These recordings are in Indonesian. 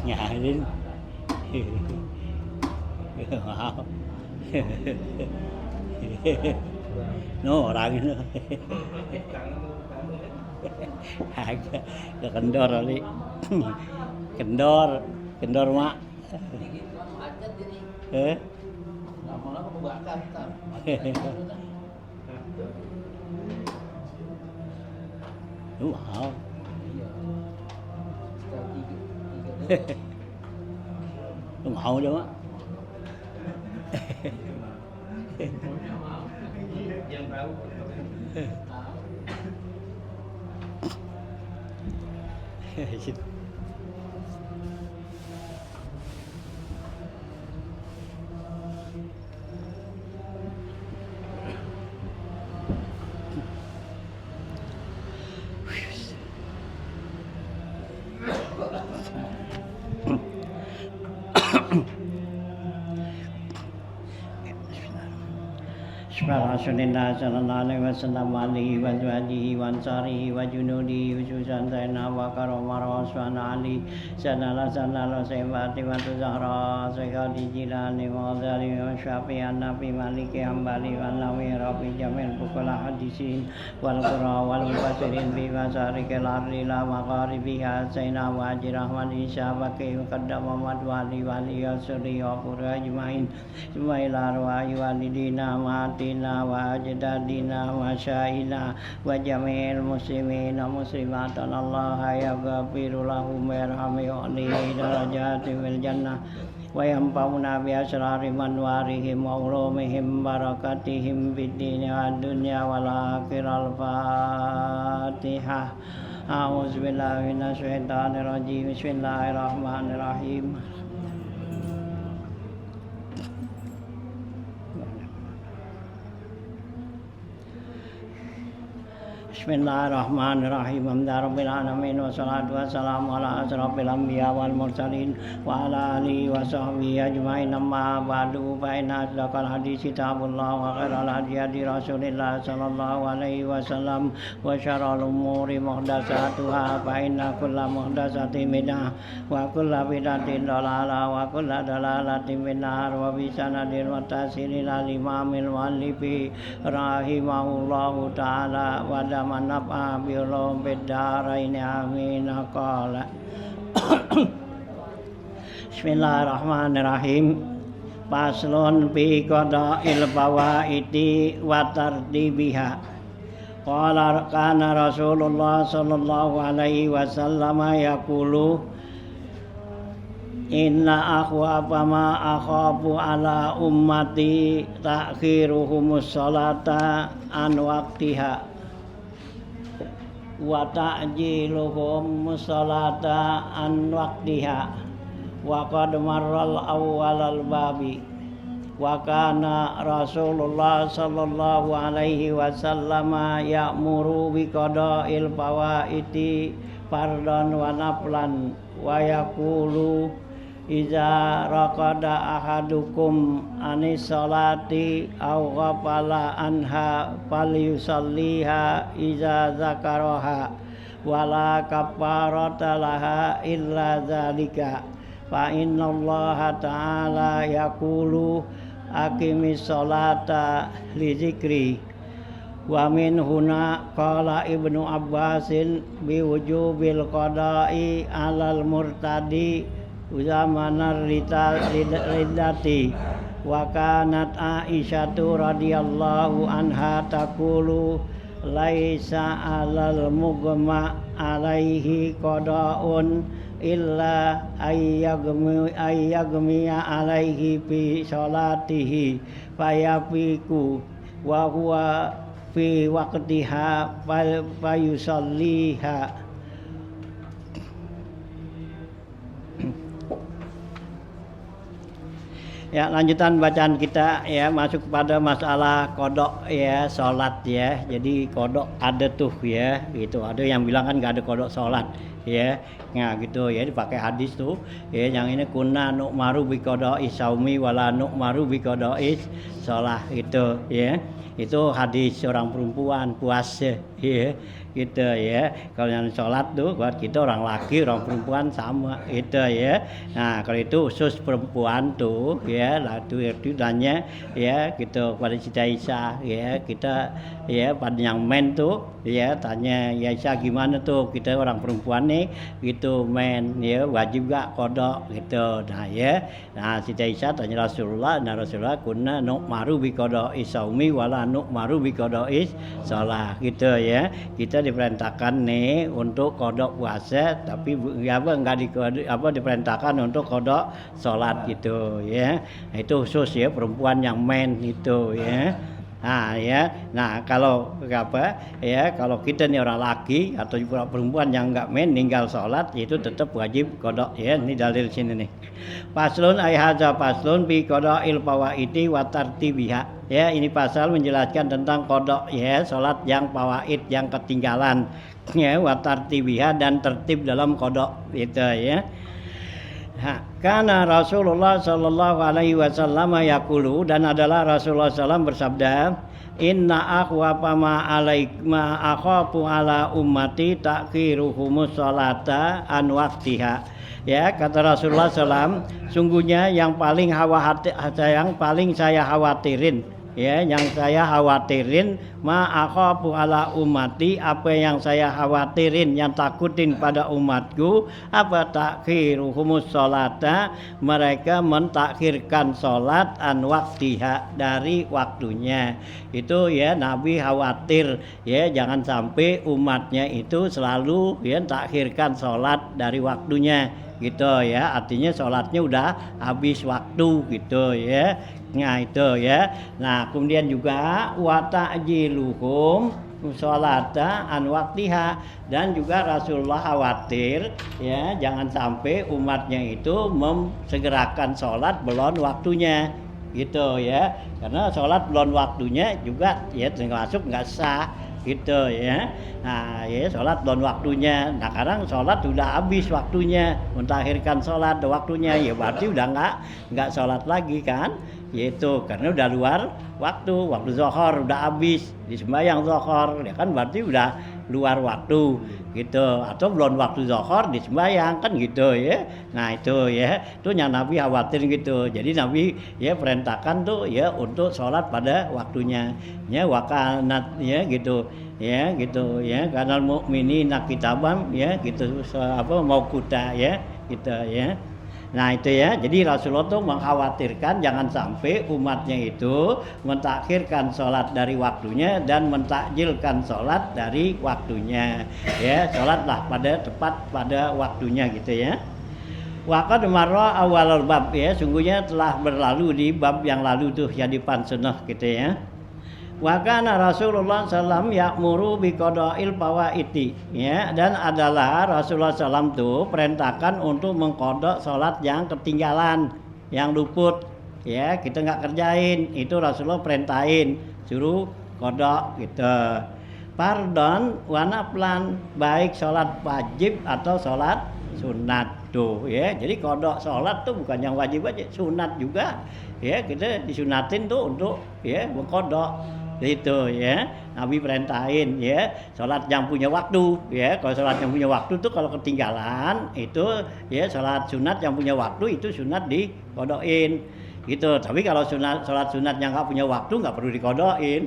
Nyalin. Wow. No, orang itu. Agak kendor kali. Kendor mak. Lama-lama kebakar kan. Wow. Lu mau dong mak. Yang tahu. Rasulullah sallallahu alaihi wasallam alihi wa azwajihi wa ansarihi wa junudihi khususan Sayyidina Abu Bakar Umar Utsman Ali sallallahu sayyibati wa Zahra Sayyidi Jilani wa Ghazali wa Syafi'an Nabi Maliki Hambali wa Nawi Rabi Jamil Bukula Hadisin wal Qura wal Mufassirin bi masarikil ardi la magharibiha Sayyidina wa Haji Rahman Isya Baki Qaddam Muhammad Wali Wali Yasuri wa Qura Ajmain Subhailah wa walidina mati wa ajdadina wa syaina wa jami'il muslimin wa muslimat Allah yaghfiru lahum wa yarhamuhum darajati fil jannah wa yanfa'una bi asrari manwarihim wa ulumihim barakatihim fid dunya wad dunya wal akhirah. Al-Fatihah. A'udzu billahi minasy syaithanir rajim. Bismillahirrahmanirrahim. Bismillahirrahmanirrahim. Alhamdulillahirabbil alamin wassalatu wassalamu ala asyrofil anbiya wal mursalin wa ala alihi wa sahbihi ajmain. Amma ba'du fa inna asdaqal hadits kitabullah wa khairal hadi Rasulillah sallallahu alaihi wasallam wa syarrul umuri muhdatsatuha fa inna kulla muhdatsatin bid'ah wa kulla bid'atin dhalalah wa kulla dhalalatin finnar. Wa bi sanadil muttasilil imamil muallifi rahimahullahu ta'ala wa naf'a bi'ulum bid-daraini amin. Qala Bismillahirrahmanirrahim. Faslun fi qada'il fawaiti wa tartibiha. Qala kana Rasulullah sallallahu alaihi wasallam yaqulu inna akhwafa ma akhafu ala ummati ta'khiruhumus salata an waqtiha wa ta'jiluhum musallata an waqtiha wa qad marral awwalal babi wa kana Rasulullah sallallahu alaihi wasallam ya'muru bi qada'il fawaiti fardan wa naflan wa yaqulu iza raqada ahadukum anis salati aw ghafala anha falyusalliha iza zakaraha wala kafarata laha illa zalika fa innallaha ta'ala yaqulu aqimis salata li zikri. Wa min huna qala Ibnu Abbasin bi wujubil qada'i alal murtadi zamanar ridati wa kanat Aisyatu radhiyallahu anha taqulu laisa alal mughma alaihi qada'un illa ayyagmiya alaihi fi sholatihi fayafiku wa huwa fi waqtiha fayusalliha. Ya, lanjutan bacaan kita ya, masuk pada masalah kodok ya, sholat ya. Jadi kodok ada tuh ya, gitu. Ada yang bilang kan nggak ada kodok sholat ya. Nah gitu ya, dipakai hadis tuh ya, yang ini kunna nu'maru bi qada'i saumi wala nu'maru bi qada'i shalah itu ya. Itu hadis orang perempuan puasa ya gitu ya. Kalau yang sholat tuh buat kita orang laki orang perempuan sama itu ya. Nah kalau itu khusus perempuan tuh ya, lalu itu tanya ya gitu pada Siti Aisyah ya, kita ya pada yang men tuh ya tanya ya Aisyah gimana tuh kita orang perempuan nih gitu men ya wajib gak kodok gitu. Nah ya, nah Siti Aisyah tanya Rasulullah, nah Rasulullah kunna nu'maru bi qada'i saumi wala nu'maru bi qada'i shalah gitu ya. Kita diperintahkan nih untuk kodok puasa, tapi enggak diperintahkan untuk kodok sholat gitu ya. Nah, itu khusus ya perempuan yang men itu ya. Nah ya, nah kalau kalau kita nih orang laki atau juga perempuan yang enggak men ninggal sholat itu tetap wajib kodok ya. Ini dalil sini nih. Paslun ay hadza paslun bi qada'il fawaiti wa tartibiha. Ya, ini pasal menjelaskan tentang kodok ya, sholat yang fawaid yang ketinggalan ya, wa tartibiha dan tertib dalam kodok itu ya. Karena Rasulullah sallallahu alaihi wasallam yaqulu, dan adalah Rasulullah SAW bersabda, inna akhwafa ma alaikma akhafu ala ummati takhiruhumus sholata an waqtiha. Ya, kata Rasulullah SAW, sungguhnya yang paling saya khawatirin ya, yang saya khawatirin ma akhafu ala ummati, apa yang saya khawatirin, yang takutin pada umatku, apa takhiruhumus sholata, mereka mentakhirkan sholat an waktiha, dari waktunya. Itu ya Nabi khawatir ya jangan sampai umatnya itu selalu ya takhirkan sholat dari waktunya gitu ya, artinya sholatnya udah habis waktu gitu ya. Nah itu ya. Nah kemudian juga wa ta'jiluhum sholata an waktiha, dan juga Rasulullah khawatir ya jangan sampai umatnya itu memsegerakan sholat belum waktunya gitu ya, karena sholat belum waktunya juga ya termasuk nggak sah gitu ya. Nah ya sholat belum waktunya, nah sekarang sholat udah habis waktunya, mentakhirkan sholat waktunya ya berarti udah nggak sholat lagi kan, yaitu karena udah luar waktu zuhur udah habis disembahyang zuhur ya kan, berarti udah luar waktu gitu, atau belum waktu zuhur disembahyang kan gitu ya. Nah itu ya, itu yang Nabi khawatir gitu. Jadi Nabi ya perintahkan tuh ya untuk sholat pada waktunya ya, wakanat ya gitu ya, gitu ya, karena mukminina kitaban ya gitu mau kuda ya gitu ya. Nah itu ya, jadi Rasulullah tuh mengkhawatirkan jangan sampai umatnya itu mentakhirkan sholat dari waktunya dan mentakjilkan sholat dari waktunya ya, sholatlah tepat pada waktunya gitu ya. Waqad marra awal bab ya, sungguhnya telah berlalu di bab yang lalu tuh ya, di pansunnah gitu ya. Wa kana Rasulullah sallam ya'muru bi qada'il fawaiti ya, dan adalah Rasulullah sallam tuh perintahkan untuk mengkodok salat yang ketinggalan, yang luput ya, kita enggak kerjain, itu Rasulullah perintahin suruh kodok gitu. Pardon wa naflan, baik salat wajib atau salat sunat tuh ya. Jadi kodok salat tuh bukan yang wajib aja, sunat juga ya, kita disunatin tuh untuk ya mengkodok itu ya. Nabi perintahin ya sholat yang punya waktu ya. Kalau sholat yang punya waktu tuh kalau ketinggalan itu ya, sholat sunat yang punya waktu itu sunat dikodokin gitu. Tapi kalau sholat sunat yang nggak punya waktu nggak perlu dikodokin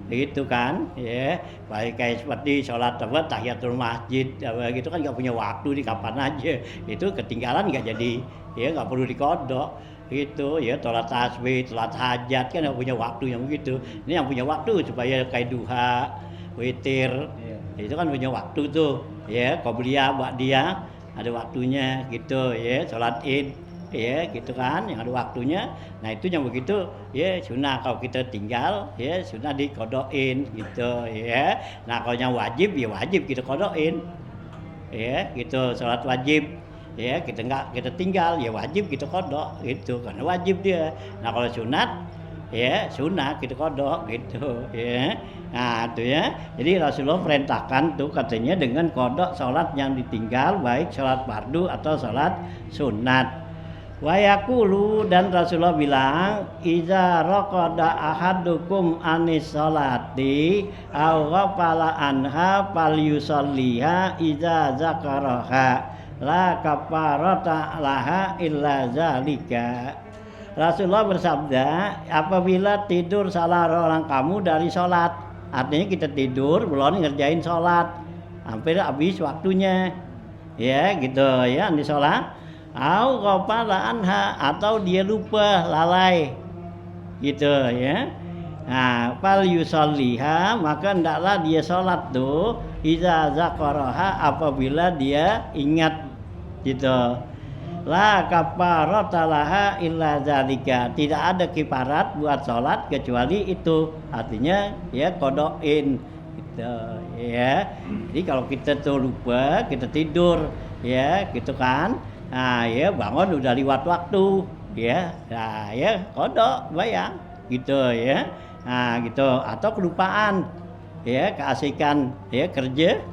gitu kan ya. Baik kayak seperti sholat tahiyatul masjid gitu kan nggak punya waktu, di kapan aja itu ketinggalan nggak jadi ya, nggak perlu dikodok gitu ya. Sholat tasbih, sholat hajat kan yang punya waktu yang begitu. Ini yang punya waktu supaya kayak duha, witir, itu kan punya waktu tuh ya. Qobliyah, ba'diyah ada waktunya gitu ya. Sholat id ya gitu kan yang ada waktunya. Nah itu yang begitu ya sunnah, kalau kita tinggal ya sunnah dikodokin gitu ya. Nah kalau yang wajib ya wajib kita kodokin ya gitu. Sholat wajib ya kita tinggal ya wajib kita kodok gitu, karena wajib dia. Nah kalau sunat ya sunnah gitu kodok gitu ya. Nah itu ya, jadi Rasulullah perintahkan tuh katanya dengan kodok sholat yang ditinggal, baik sholat fardu atau sholat sunat. Wa yaqulu, dan Rasulullah bilang, iza raqada ahadukum anis sholati aw ghafala anha falyusalliha iza zakaraha la kafarata laha illa zalika. Rasulullah bersabda, apabila tidur salah orang kamu dari sholat, artinya kita tidur belum ngerjain sholat, hampir habis waktunya, ya gitu ya, di sholat, au ghafala anha, atau dia lupa lalai, gitu ya. Nah, fal yusalliha, maka hendaklah dia sholat tuh, iza zakaraha, apabila dia ingat, gitu. La kafarata laha illa zalika, tidak ada kifarat buat sholat kecuali itu, artinya ya kodokin gitu ya. Jadi kalau kita tuh lupa, kita tidur ya gitu kan, nah ya bangun udah lewat waktu ya, nah ya kodok bayang gitu ya. Nah gitu, atau kelupaan ya, keasikan ya kerja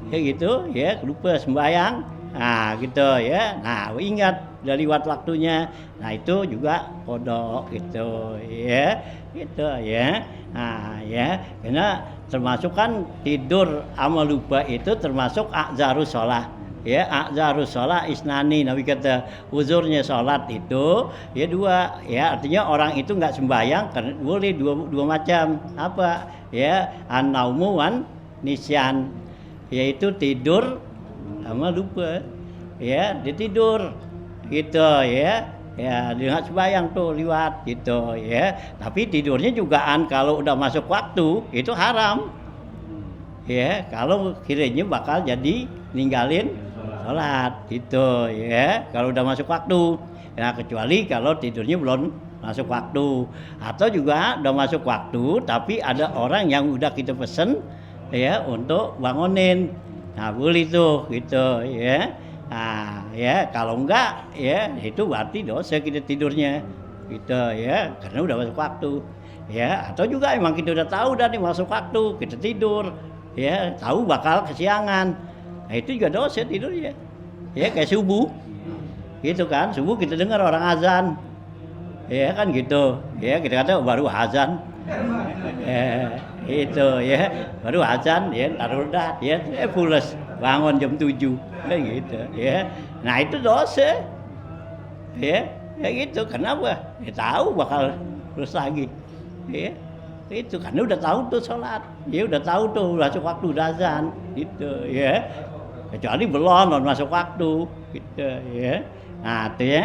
ya gitu ya, lupa sembahyang. Nah gitu ya, nah ingat dari waktunya, nah itu juga kodok gitu ya, gitu ya. Nah ya, karena termasuk kan tidur sama lupa itu termasuk akzarus sholat ya, akzarus sholat isnani, Nabi kata uzurnya sholat itu ya dua ya, artinya orang itu nggak sembahyang karena boleh dua macam, apa ya, an-naumu wan nisyan, yaitu tidur sama lupa ya, dia tidur gitu ya, ya dia nggak sembahyang tuh liwat gitu ya. Tapi tidurnya jugaan kalau udah masuk waktu itu haram ya, kalau kiranya bakal jadi ninggalin sholat gitu ya, kalau udah masuk waktu. Nah kecuali kalau tidurnya belum masuk waktu, atau juga udah masuk waktu tapi ada orang yang udah kita pesen ya untuk bangunin, nah boleh tuh gitu ya. Nah ya kalau enggak ya itu berarti dosa kita tidurnya gitu ya, karena udah masuk waktu ya. Atau juga emang kita udah tahu dah nih masuk waktu, kita tidur ya, tahu bakal kesiangan, nah itu juga dosa tidurnya ya. Kayak subuh gitu kan, subuh kita dengar orang azan ya kan gitu ya, kita kata baru azan itu ya, baru azan ya, taruh dah ya, pulas bangun jam 7 kayak gitu ya. Nah itu dosa ya, ya gitu. Kenapa? Ya tahu bakal terus lagi ya, itu karena udah tahu tuh sholat ya, udah tahu tuh masuk waktu azan gitu ya, kecuali belum masuk waktu gitu ya. Nah itu ya,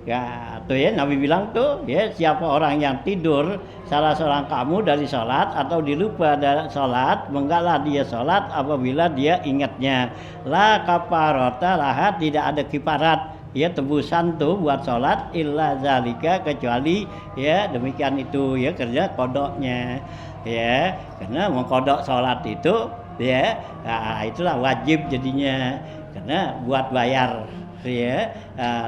ya tuh ya, Nabi bilang tuh ya, siapa orang yang tidur salah seorang kamu dari sholat atau dilupa dari sholat, menggalah dia sholat apabila dia ingatnya, la kafarata laha, tidak ada kifarat ya, tebusan tuh buat sholat, illa zalika, kecuali ya demikian itu ya, kerja kodoknya ya. Karena mengkodok sholat itu ya, nah, itulah wajib jadinya, karena buat bayar ya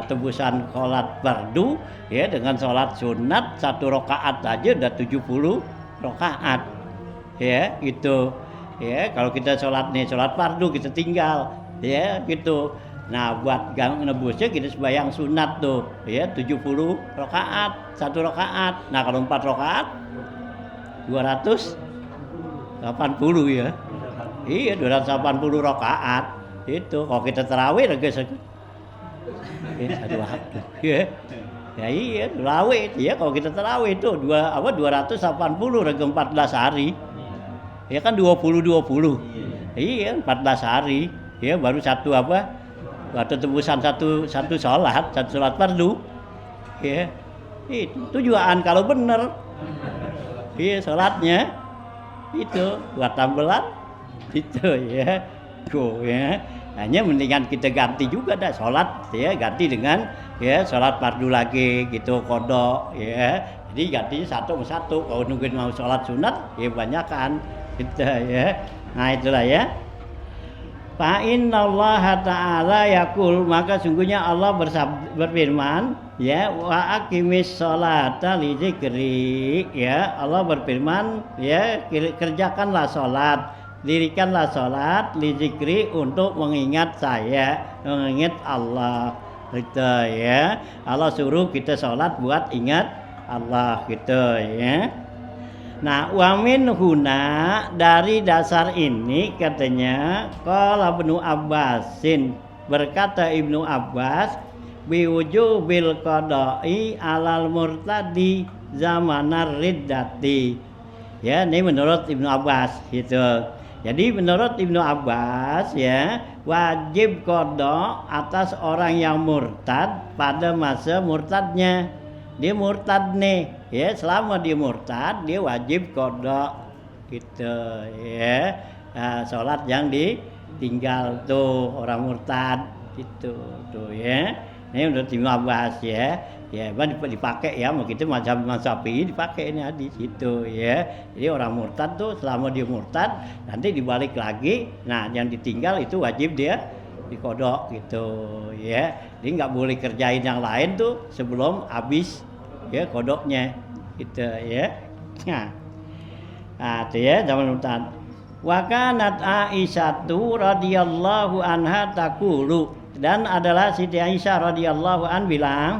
tebusan sholat fardu ya, dengan sholat sunat 1 rakaat aja udah 70 rakaat ya gitu ya. Kalau kita sholat nih, sholat fardu kita tinggal ya gitu, nah buat nebusnya kita sembahyang sunat tuh ya 70 rakaat 1 rakaat. Nah kalau 4 rakaat 280 ya, iya 280 rakaat itu. Kalau kita tarawih lagi satu waktu ya, ya iya tarawih ya, kalau kita tarawih itu 280 rega 14 hari ya kan, 20 iya 14 hari ya, baru satu waktu tebusan satu sholat fardu ya. Itu tujuan kalau bener iya sholatnya itu buat tambelan itu ya, ya. Hanya mendingan kita ganti juga dah sholat ya, ganti dengan ya sholat fardu lagi gitu, kodok ya. Jadi gantinya satu persatu. Kalau nungguin mau sholat sunat ya banyakan gitu ya. Nah itulah ya. Fa innallaha ta'ala yaqul, maka sungguhnya Allah berfirman, ya, wa aqimis sholata li dzikri, ya, Allah berfirman, ya, kerjakanlah salat, dirikanlah salat li dzikri, untuk mengingat saya, mengingat Allah, gitu ya. Allah suruh kita salat buat ingat Allah, gitu ya. Nah, wamin huna, dari dasar ini katanya, qala Ibnu Abbasin, berkata Ibnu Abbas, biwujubil qada'i alal murtadi zamanar riddati. Ya, ini menurut Ibnu Abbas gitu. Jadi menurut Ibnu Abbas, ya, wajib qada atas orang yang murtad pada masa murtadnya. Dia murtad nih, ya, selama dia murtad dia wajib qada gitu ya. Nah, sholat yang ditinggal tuh orang murtad gitu tuh ya. Ini menurut Ibnu Abbas ya. Ya, dipakai ya, begitu mazhab Syafi'i dipakai ini hadis itu ya. Jadi orang murtad tuh selama dia murtad nanti dibalik lagi, nah yang ditinggal itu wajib dia dikodok gitu ya. Jadi nggak boleh kerjain yang lain tuh sebelum habis ya kodoknya gitu ya. Nah itu ya zaman murtad. Wa kanat Aisyatu radhiyallahu anha taqulu, dan adalah Siti Aisyah radhiyallahu an bilang,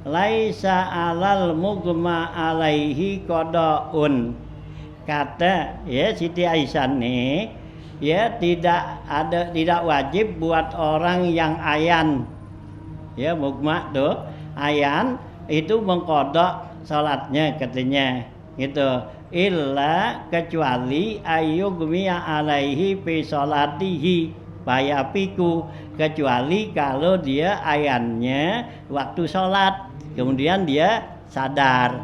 laisa alal mugma alaihi qadaun. Kata ya Siti Aisyah nih, ya, tidak wajib buat orang yang ayan. Ya, mugma tuh ayan itu mengkodok salatnya katanya gitu. Illa kecuali ayyugmiya alaihi fi salatihi bayapiku, kecuali kalau dia ayannya waktu sholat kemudian dia sadar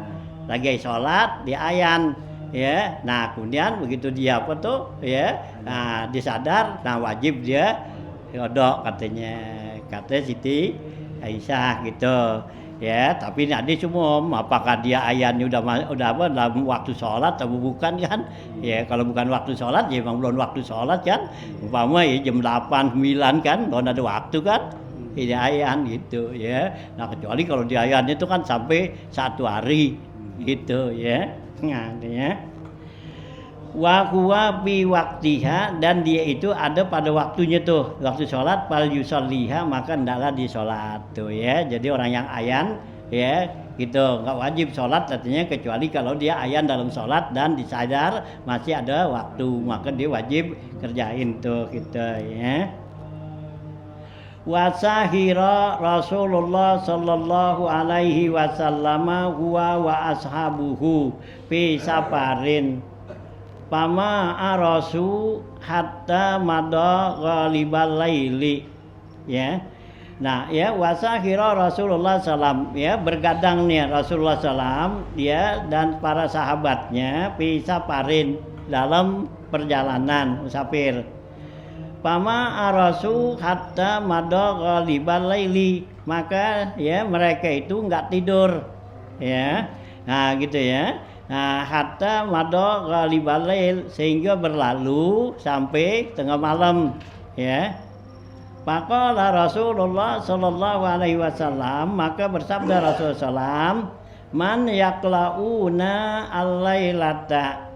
lagi sholat dia ayan ya. Nah kemudian begitu dia apa tuh ya, nah disadar, nah wajib dia kodok katanya, kata Siti Aisyah gitu ya. Tapi ini hadis umum, apakah dia ayannya udah apa dalam waktu sholat atau bukan kan ya. Kalau bukan waktu sholat ya memang belum waktu sholat kan, umpama ya jam 8 9 kan belum ada waktu kan, ini ayan gitu ya. Nah kecuali kalau di ayan itu kan sampai 1 hari gitu ya. Nah ya, wa huwa bi waktiha, dan dia itu ada pada waktunya tuh, waktu sholat fal yusalliha, maka hendaklah disolat tuh ya. Jadi orang yang ayan ya gitu nggak wajib sholat artinya, kecuali kalau dia ayan dalam sholat dan disadar masih ada waktu, maka dia wajib kerjain tuh gitu ya. Wasahira Rasulullah sallallahu alaihi wasallam huwa wa ashabuhu fi safarin pama arasu hatta madha ghalibal laili ya. Nah ya, wasahira Rasulullah sallam, ya, bergadang nih Rasulullah sallam dia dan para sahabatnya fi safarin, dalam perjalanan musafir. Pama arasu hatta madha ghalibal laili, maka ya mereka itu enggak tidur ya. Nah gitu ya. Nah hatta madha ghalibal lail, sehingga berlalu sampai tengah malam ya. Faqala Rasulullah sallallahu alaihi wasallam, maka bersabda Rasulullah sallam, man yaqlauna al-lailata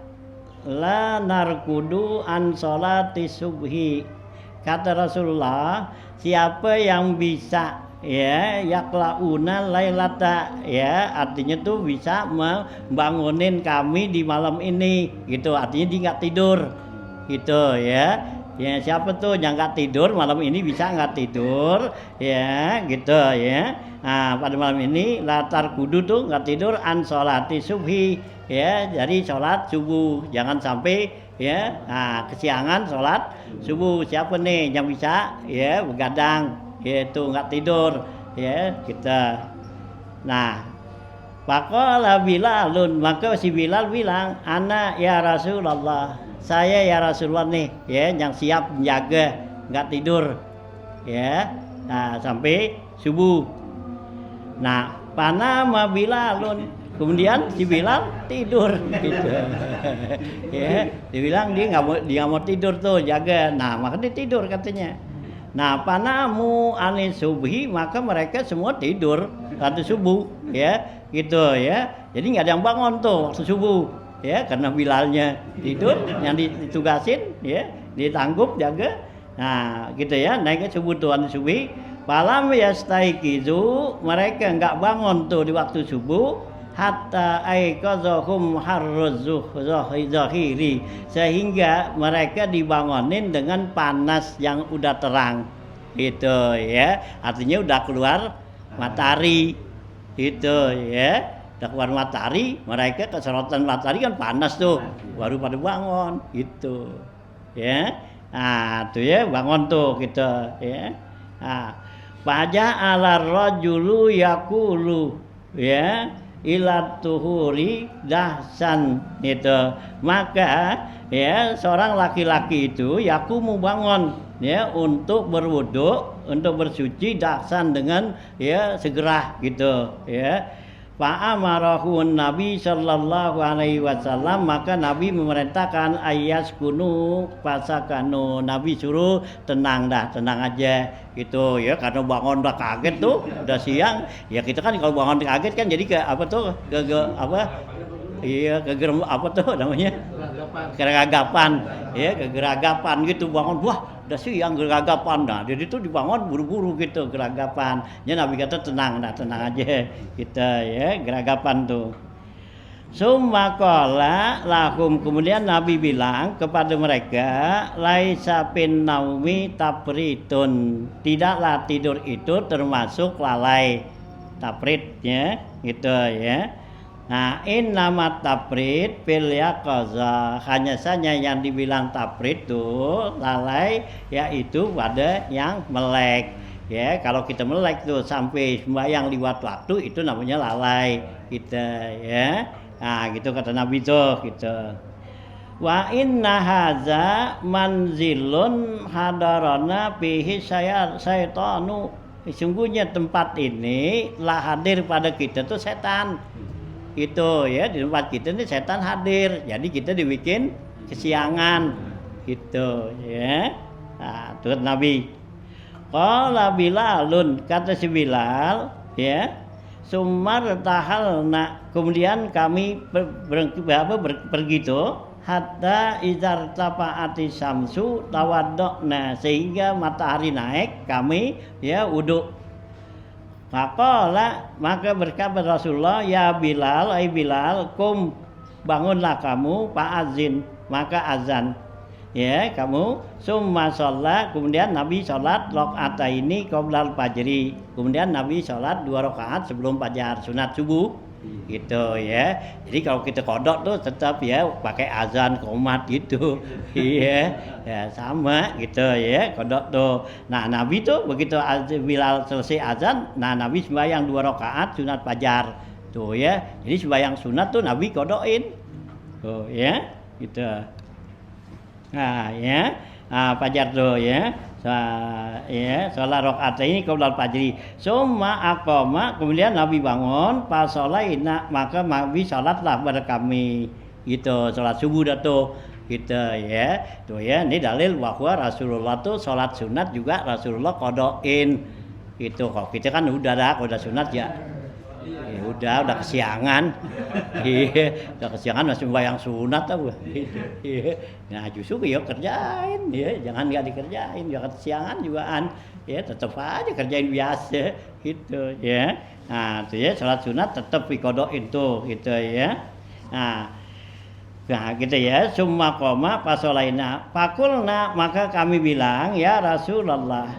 la narkudu an sholati subhi. Kata Rasulullah, siapa yang bisa ya yaqlauna lailata ya, artinya tuh bisa membangunin kami di malam ini gitu, artinya dia nggak tidur gitu ya. Ya siapa tuh yang nggak tidur malam ini, bisa nggak tidur ya gitu ya. Nah pada malam ini latar kudu tuh nggak tidur an sholati subhi ya, jadi sholat subuh jangan sampai ya. Nah kesiangan sholat subuh, siapa nih yang bisa ya begadang yaitu nggak tidur ya kita. Nah faqala Bilalun, maka si Bilal bilang, ana ya Rasulullah, saya ya Rasulullah nih ya yang siap menjaga nggak tidur ya, nah sampai subuh. Nah panama Bilalun, kemudian si Bilal tidur gitu. Ya, dibilang dia nggak mau tidur tuh, jaga. Nah, maka dia tidur katanya. Nah, panamu anis subhi, maka mereka semua tidur waktu subuh, ya, gitu ya. Jadi nggak ada yang bangun tuh waktu subuh, ya, karena Bilalnya tidur, yang ditugasin, ya, ditanggup jaga. Nah, gitu ya, naik ke subuh tuh anis subhi. Falam yastaiqizu, mereka enggak bangun tuh di waktu subuh hatta aiqadzahum harruz zahiri, sehingga mereka dibangunin dengan panas yang udah terang. Gitu ya. Artinya udah keluar matahari. Gitu ya. Udah keluar matahari, mereka kesorotan matahari kan panas tuh. Baru pada bangun gitu. Ya. Nah, tuh ya bangun tuh gitu ya. Nah, Paja ala rajulu yakulu ya ila tuhuri dahsan itu, maka ya seorang laki-laki itu yakumu bangun ya untuk berwudu, untuk bersuci dahsan dengan ya segera gitu ya. Fa'amarahun Nabi sallallahu alaihi wasallam, maka Nabi memerintahkan ayas kunu pasakanu, Nabi suruh tenang aja gitu ya, karena bangun udah kaget tuh, udah siang ya. Kita kan kalau bangun kaget kan jadi ke apa tuh ke apa iya apa tuh namanya kegeragapan ya, kegeragapan gitu, bangun wah udah siang geragapan. Nah jadi itu dibangun buru-buru gitu geragapan ya. Nabi kata tenang aja kita ya, geragapan tuh. Summa qala lahum, kemudian Nabi bilang kepada mereka, laisa pin naumi tapritun, tidaklah tidur itu termasuk lalai, tapritnya gitu ya. Nah, in nama taprit fil yaqaza, hanya saja yang dibilang taprit itu lalai yaitu pada yang melek. Ya, kalau kita melek tuh sampai sembahyang liwat waktu itu namanya lalai kita ya. Nah, gitu kata Nabi tuh gitu. Wa inna haza manzilun hadarana bihi syaitanu, sesungguhnya tempat ini lah hadir pada kita tuh setan. Itu ya, di tempat kita ini setan hadir, jadi kita dibikin kesiangan gitu ya. Nah, terus Nabi qala Bilalun, kata si Bilal ya, sumar tahalna, kemudian kami pergi tuh hatta izar tapaati samsu tawaddokna, sehingga matahari naik kami ya wudu. Maka berkata Rasulullah, ya Bilal, ai Bilal, kum, bangunlah kamu, fa'azin, maka azan. Ya, kamu summa sholat, kemudian Nabi sholat rakaataini qoblal fajri. Kemudian Nabi sholat 2 rakaat sebelum fajar, sunat subuh. Gitu ya. Jadi kalau kita kodok tuh tetap ya pakai azan qomat gitu. Iya, ya sama gitu ya, kodok tuh. Nah, Nabi tuh begitu Bilal selesai azan, nah Nabi sembahyang 2 rakaat sunat fajar. Tuh ya. Jadi sembahyang sunat tuh Nabi kodokin. Tuh ya, gitu. Nah, ya. Nah, fajar tuh ya. Ya, sholat rakaat ini qoblal fajri. Summa aqama, kemudian Nabi bangun, pas sholaina, maka Nabi sholatlah pada kami. Gitu, sholat subuh dah tuh. Gitu ya. Tuh ya, ini dalil bahwa Rasulullah tuh sholat sunat juga Rasulullah kodokin. Gitu. Kalau kita kan udah sunat ya. Ya udah kesiangan. Iya, udah kesiangan masih sembahyang sunat apa. Iya. Nah, justru ya kerjain ya, jangan enggak dikerjain, jangan kesiangan jugaan. Ya, tetap aja kerjain biasa gitu ya. Nah, itu ya salat sunat tetap dikodokin tuh gitu ya. Nah, gitu ya, summa qoma pasolaina. Fakulna, maka kami bilang, ya Rasulullah,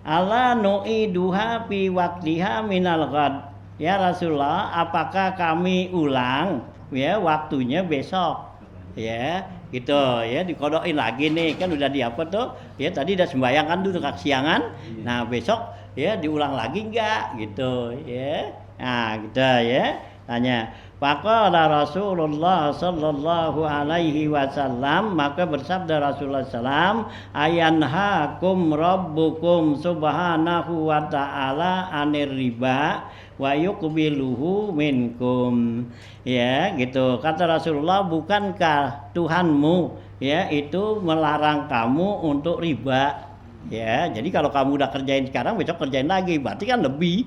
ala nu'iduha fi waqtiha minal ghad. Ya Rasulullah, apakah kami ulang ya waktunya besok? Ya, gitu ya, dikodokin lagi nih, kan udah di apa tuh? Ya tadi udah sembahyang kan dulu kesiangan. Nah, besok ya diulang lagi enggak gitu ya. Nah, gitu ya. Tanya, Faqala Rasulullah sallallahu alaihi wasallam, maka bersabda Rasulullah sallam, ayanhakum rabbukum subhanahu wa ta'ala anir riba wa yuqbiluhu minkum. Ya, gitu. Kata Rasulullah, bukankah Tuhanmu ya itu melarang kamu untuk riba? Ya, jadi kalau kamu udah kerjain sekarang, besok kerjain lagi, berarti kan lebih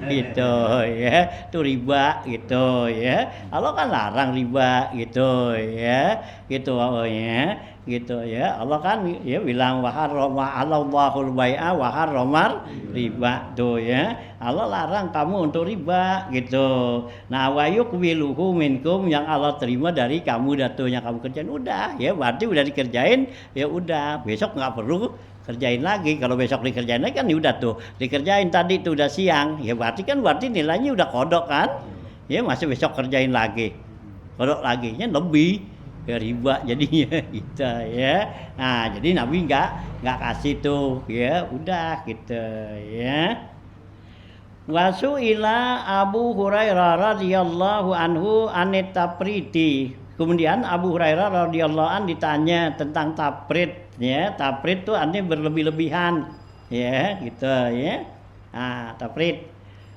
gitu ya, itu riba gitu ya. Allah kan larang riba gitu ya, gitu ya, gitu ya. Allah kan ya bilang wa harrama Allahul bai'a wa harramar riba tuh ya. Allah larang kamu untuk riba gitu. Nah, wa yuqbiluhu minkum, yang Allah terima dari kamu datunya kamu kerjain udah ya, berarti udah dikerjain ya udah, besok nggak perlu kerjain lagi. Kalau besok dikerjain lagi kan udah tuh dikerjain tadi tuh udah siang ya, berarti nilainya udah kodok kan ya, masih besok kerjain lagi kodok lagi nya lebih ya, riba jadinya gitu ya. Nah, jadi Nabi nggak kasih tuh ya, udah gitu ya. Wasu'ila Abu Hurairah radhiyallahu anhu anit tapriti. Kemudian Abu Hurairah radhiyallahu an ditanya tentang taprit ya. Taprit itu artinya berlebih-lebihan ya, gitu ya. Nah, taprit.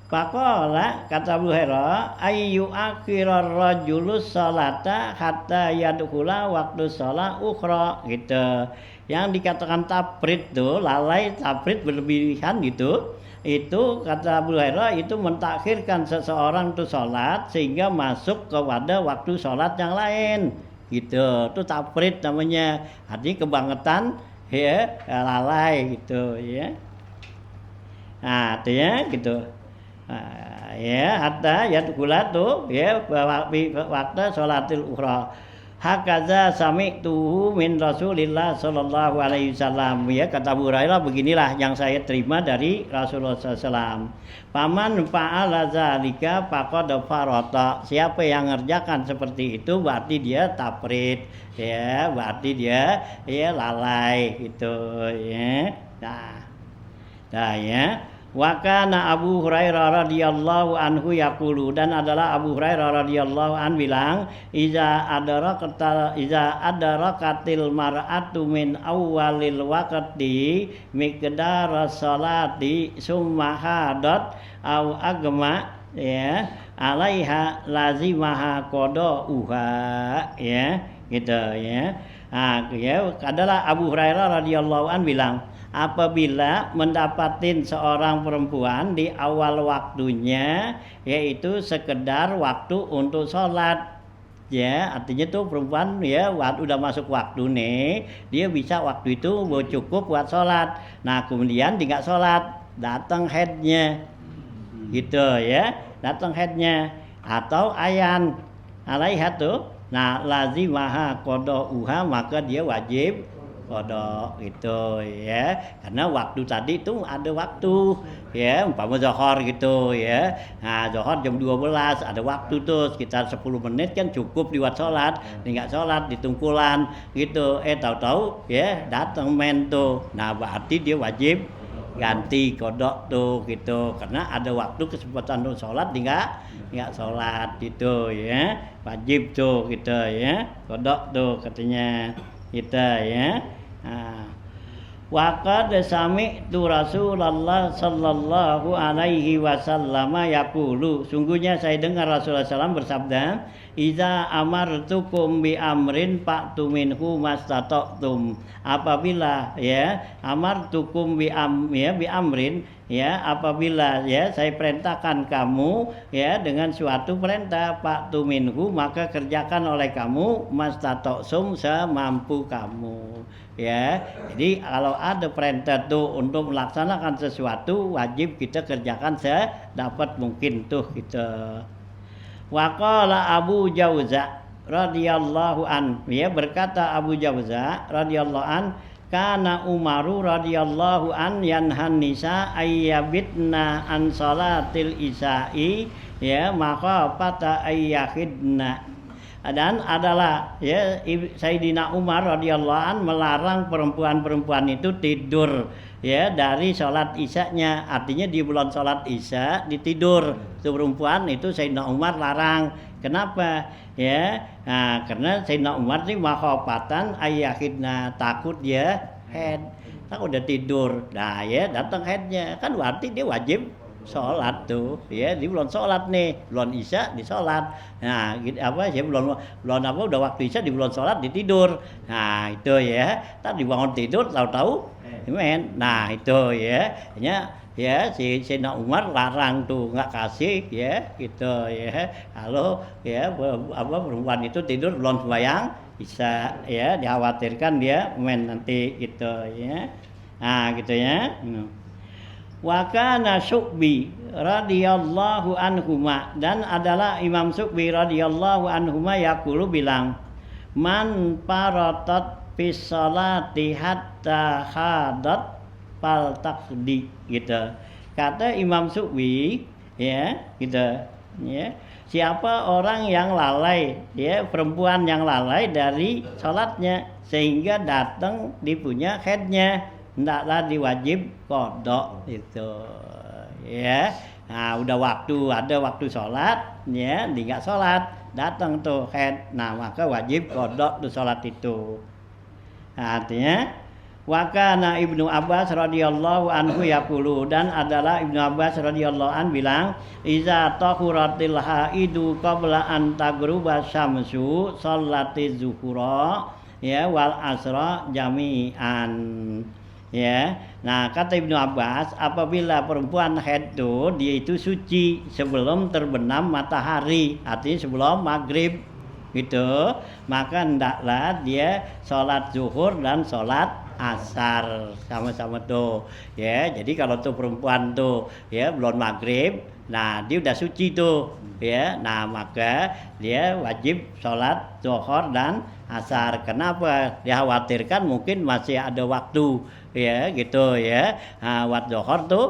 Faqala, kata Abu Hurairah, ayyu akhirar rajulus salata hatta yadkhula waktu shalah ukhra gitu. Yang dikatakan taprit tuh, lalai taprit berlebihan gitu. Itu kata Abu Hurairah itu mentakhirkan seseorang tuh sholat sehingga masuk kepada waktu sholat yang lain gitu. Itu taprit namanya, artinya kebangetan ya, lalai gitu ya. Nah, artinya gitu. Nah, ya hatta yadkhula tuh ya waktu sholatil ukhra. Hakaza sami'tuhu min Rasulillah sallallahu alaihi wasallam. Ya, kata Abu Hurairah, beginilah yang saya terima dari Rasulullah SAW. Paman fa'ala zalika faqad farata. Siapa yang ngerjakan seperti itu berarti dia taprit ya, berarti dia ya lalai gitu ya. Nah ya. Wa kana Abu Hurairah radhiyallahu anhu yaqulu, dan adalah Abu Hurairah radhiyallahu an bilang, iza adarakatil mar'atu min awwalil waqti miqdar salati summa hadat au agma ya alaiha lazimaha qada'uha ya, gitu ya. Nah, ya adalah Abu Hurairah radhiyallahu an bilang, apabila mendapatin seorang perempuan di awal waktunya, yaitu sekedar waktu untuk sholat ya, artinya tuh perempuan ya udah masuk waktu nih, dia bisa waktu itu cukup buat sholat. Nah, kemudian dia nggak sholat, datang headnya gitu ya, datang headnya atau ayan alaiha tuh, nah lazimaha qada'uha, maka dia wajib kodok gitu ya, karena waktu tadi itu ada waktu ya, umpama zuhur gitu ya. Nah, zuhur jam 12 ada waktu tuh sekitar 10 menit kan cukup buat sholat, nggak sholat ditungkulan gitu, tahu-tahu ya datang men tuh, nah berarti dia wajib ganti kodok tuh gitu, karena ada waktu kesempatan untuk sholat dia nggak sholat gitu ya, wajib tuh gitu ya, kodok tuh katanya kita ya. Wa qad sami'tu Rasulullah sallallahu alaihi wasallam yaqulu, sungguhnya saya dengar Rasulullah SAW bersabda, iza amartukum bi amrin fa'tu minhu mastata'tum. Apabila ya amartukum bi amrin ya, apabila ya saya perintahkan kamu ya dengan suatu perintah, fa'tu minhu, maka kerjakan oleh kamu mastata'tum, semampu kamu ya. Jadi kalau ada perintah tuh untuk melaksanakan sesuatu, wajib kita kerjakan sedapat mungkin tuh kita. Wa qala Abu Jauza radhiyallahu an, ya berkata Abu Jauza radhiyallahu an, kana Umaru radhiyallahu an yanhan nisa ayyabitna an salatil isya'i ya, maka fata ayyahidna. Dan adalah ya Sayyidina Umar radhiyallahu an melarang perempuan-perempuan itu tidur ya dari sholat isyanya. Artinya di bulan sholat isya ditidur itu perempuan, itu Sayyidina Umar larang. Kenapa? Ya, nah, karena Sayyidina Umar ini makhofatan ayyahidna, takut dia head. Tak udah tidur, nah ya datang headnya, kan berarti dia wajib sholat tuh, ya di bulan sholat nih, bulan isya di sholat, nah gitu apa ya bulan apa udah waktu isya di bulan sholat ditidur, nah itu ya, tak dibangun tidur tahu-tahu, men, nah itu ya si Sayyidina Umar larang tuh nggak kasih ya gitu ya, kalau ya apa perempuan itu tidur belum sembahyang bisa ya dikhawatirkan dia men nanti gitu ya. Nah gitu ya. Wa kana Syu'bi radhiyallahu anhuma, dan adalah Imam Syu'bi radhiyallahu anhuma yaqulu bilang, man paratat fis sholati hatta hadat fal taqdi gitu. Kata Imam Syu'bi ya gitu ya. Siapa orang yang lalai, ya perempuan yang lalai dari sholatnya sehingga datang dipunya headnya, hendaklah diwajib qada itu, ya. Nah udah ada waktu sholat, ya, dia nggak sholat, datang tuh head, nah maka wajib qada tuh sholat itu. Nah, artinya Wakana Ibnu Abbas radhiyallahu anhu yaqulu, dan adalah Ibnu Abbas radhiyallahu an bilang, iza tahuratil haidu qabla an tagruba syamsu shallati zuhura ya wal asra jami'an ya. Nah kata Ibnu Abbas, apabila perempuan haid itu dia itu suci sebelum terbenam matahari, artinya sebelum maghrib gitu, maka hendaklah dia sholat zuhur dan sholat asar sama-sama tuh ya. Jadi kalau tuh perempuan tuh ya belum maghrib, nah dia udah suci tuh ya, nah maka dia wajib sholat zuhur dan asar. Kenapa? Dikhawatirkan mungkin masih ada waktu ya gitu ya. Nah, waktu zuhur tuh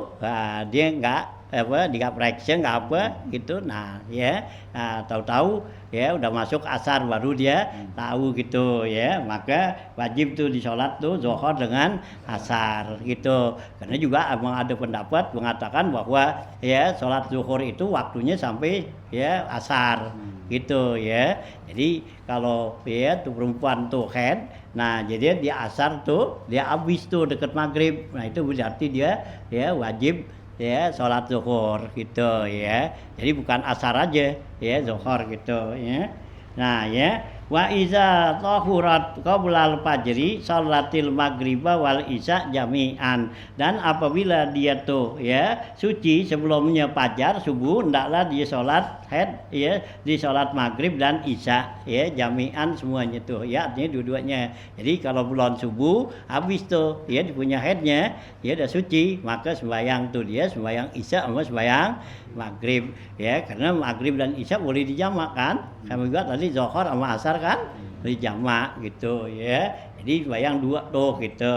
dia nggak periksa nggak apa gitu, nah ya, nah, tahu-tahu ya udah masuk asar baru dia tahu gitu ya, maka wajib tuh disolat tuh zuhur dengan asar gitu. Karena juga emang ada pendapat mengatakan bahwa ya sholat zuhur itu waktunya sampai ya asar gitu ya. Jadi kalau ya tuh perempuan tuh haid, nah jadi dia asar tuh dia habis tuh deket maghrib, nah itu berarti dia ya wajib ya sholat zuhur gitu ya. Jadi bukan asar aja ya, zuhur gitu ya. Nah ya, wa iza tahurat qabla al-fajri sholatil maghriba wal isya jami'an, dan apabila dia tuh ya suci sebelumnya fajar subuh, hendaklah dia sholat haid ya di sholat maghrib dan isya ya jami'an semuanya tuh ya, artinya dua-duanya. Jadi kalau bulan subuh habis tuh ya punya haidnya ya udah suci, maka sembahyang tuh dia sembahyang isya sama sembahyang maghrib ya, karena maghrib dan isya boleh dijamak kan, sama juga tadi zuhur sama asar kan dijamak gitu ya. Jadi sembahyang dua tuh gitu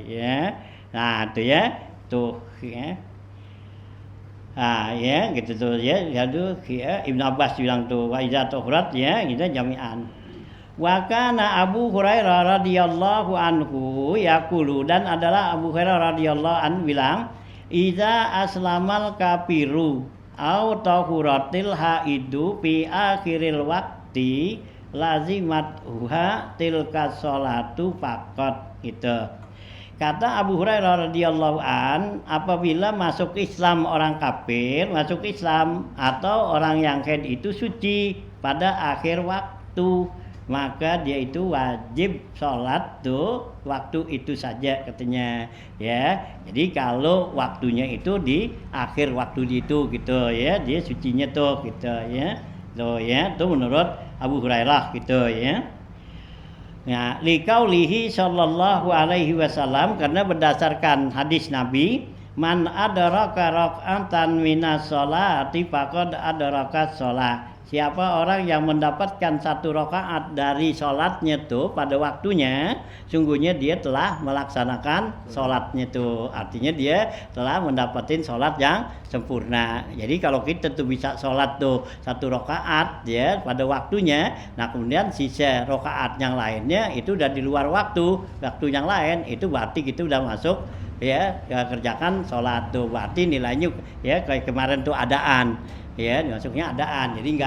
ya. Nah itu ya tuh ya. Ah ya gitu tuh ya, jadi ya, Ibnu Abbas bilang tuh wa iza tuhurat ya kita jami'an. Wa kana Abu Hurairah radhiyallahu anhu yaqulu, dan adalah Abu Hurairah radhiyallahu anhu bilang, iza aslamal kafiru au tahuratil haidu fi akhiril waqti lazimat huha tilka sholatu faqat gitu. Kata Abu Hurairah radhiyallahu an, apabila masuk Islam orang kafir, masuk Islam atau orang yang haid itu suci pada akhir waktu, maka dia itu wajib sholat tuh waktu itu saja katanya ya. Jadi kalau waktunya itu di akhir waktu itu gitu ya, dia sucinya tuh gitu ya. Tuh ya, itu menurut Abu Hurairah gitu ya. Ya, liqaulihi sallallahu alaihi wasallam, karena berdasarkan hadis Nabi, man adraka rak'atan minas sholati faqad adraka sholat. siapa orang yang mendapatkan 1 rakaat dari sholatnya tuh pada waktunya, sungguhnya dia telah melaksanakan sholatnya tuh. Artinya dia telah mendapatkan sholat yang sempurna. Jadi kalau kita tuh bisa sholat tuh 1 rakaat ya pada waktunya, nah kemudian sisa rakaat yang lainnya itu udah di luar waktu yang lain, itu berarti kita udah masuk ya kerjakan sholat tuh, berarti nilainya ya kayak kemarin tuh adaan. Ya, masuknya adaan, jadi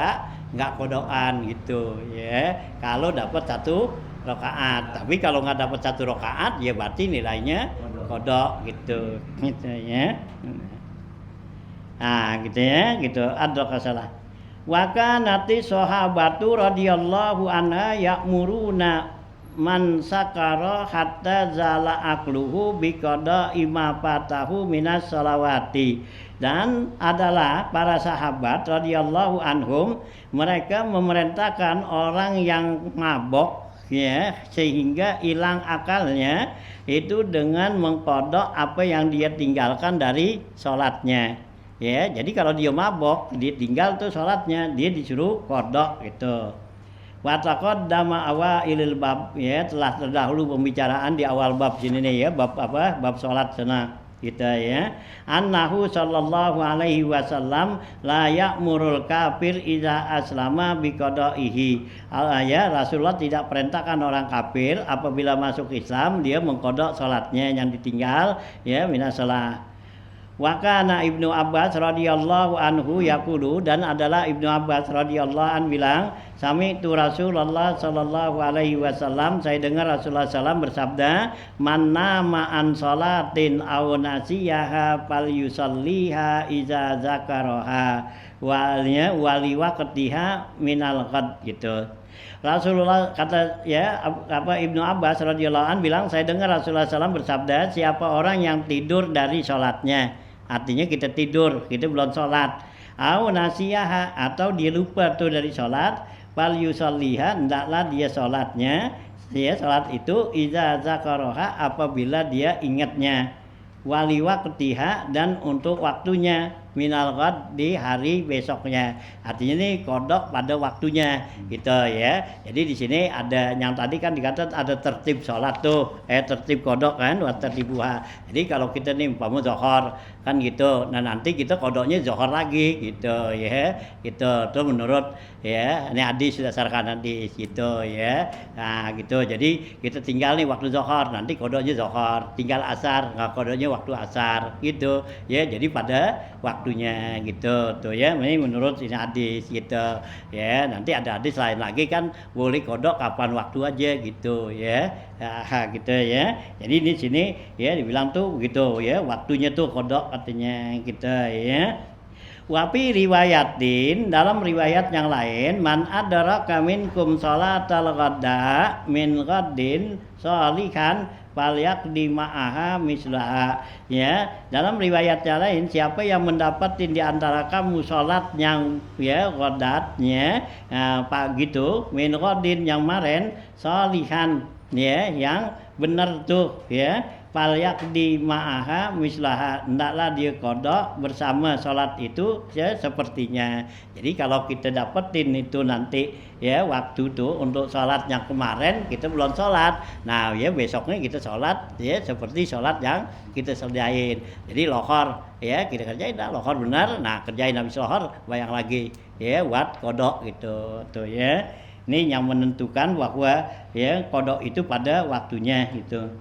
nggak kodokan gitu ya. Kalau dapat 1 rakaat, tapi kalau nggak dapat 1 rakaat, ya berarti nilainya kodok gitu ya. Nah, gitu ya, gitu. Ada kasalah. Wa kanati sahabatu radhiyallahu anha ya'muruna man sakara hatta zala akluhu biqada ima fatahu minas salawati. Dan adalah para sahabat radhiyallahu anhum, mereka memerintahkan orang yang mabok ya sehingga hilang akalnya itu dengan mengkodok apa yang dia tinggalkan dari sholatnya ya. Jadi kalau dia mabok, dia tinggal tuh sholatnya, dia disuruh kodok gitu. Wa taqaddama awailil bab ya, telah terdahulu pembicaraan di awal bab sini nih ya, bab apa? Bab sholat sana kita ya. Annahu sallallahu alaihi wasallam la ya'murul kafir idza aslama biqada'ihi. Ya, Rasulullah tidak perintahkan orang kafir apabila masuk Islam dia mengkodok salatnya yang ditinggal ya minasalah. Wa kana Ibnu Abbas radhiyallahu anhu yaqulu, dan adalah Ibnu Abbas radhiyallahu an bilang, sami'tu Rasulullah sallallahu alaihi wasallam, saya dengar Rasulullah sallam bersabda, man nama an salatin aw nasiyaha falyusalliha iza zakaraha wali waqtiha minal ghad gitu. Rasulullah kata ya apa Ibnu Abbas radhiyallahu an bilang, saya dengar Rasulullah sallam bersabda, siapa orang yang tidur dari sholatnya, artinya kita tidur, kita belum sholat, au nasiyaha, atau dia lupa tuh dari sholat, fal yusalliha, hendaklah dia sholatnya, dia sholat itu iza zakaraha, apabila dia ingatnya, wali waqtiha, dan untuk waktunya, minal ghad, di hari besoknya. Artinya ini kodok pada waktunya gitu ya. Jadi di sini ada yang tadi kan dikata ada tertib sholat tuh, tertib kodok kan, wa tertibuha. Jadi kalau kita nih umpama zuhur kan gitu, nah nanti kita kodoknya zuhur lagi gitu ya, gitu. Itu menurut ya, ini hadis berdasarkan hadis gitu ya. Nah gitu, jadi kita tinggal nih waktu zuhur, nanti kodoknya zuhur, tinggal asar, nggak kodoknya waktu asar gitu ya. Jadi pada waktunya gitu tuh ya, ini menurut ini hadis gitu ya. Nanti ada hadis lain lagi kan boleh kodok kapan waktu aja gitu ya. Nah, gitu ya. Jadi di sini ya dibilang tuh gitu ya, waktunya tuh kodok artinya gitu ya. Wapi riwayatin, dalam riwayat yang lain, man adraka minkum sholatal ghada min ghadin sholihan falyaqdi ma'aha mislaha ya. Dalam riwayat yang lain, siapa yang mendapati di antara kamu sholat yang ya ghadatnya pak gitu, min ghadin yang kemarin, sholihan ya yang benar tuh ya, falyaqdi ma'aha mislaha, hendaklah dia kodok bersama sholat itu ya sepertinya. Jadi kalau kita dapetin itu nanti ya waktu tuh untuk sholat yang kemarin kita belum sholat, nah ya besoknya kita sholat ya seperti sholat yang kita sediain. Jadi lohor ya kita kerjain dah lohor benar, nah kerjain habis lohor bayang lagi ya buat kodok gitu tuh ya. Ini yang menentukan bahwa ya kodok itu pada waktunya gitu.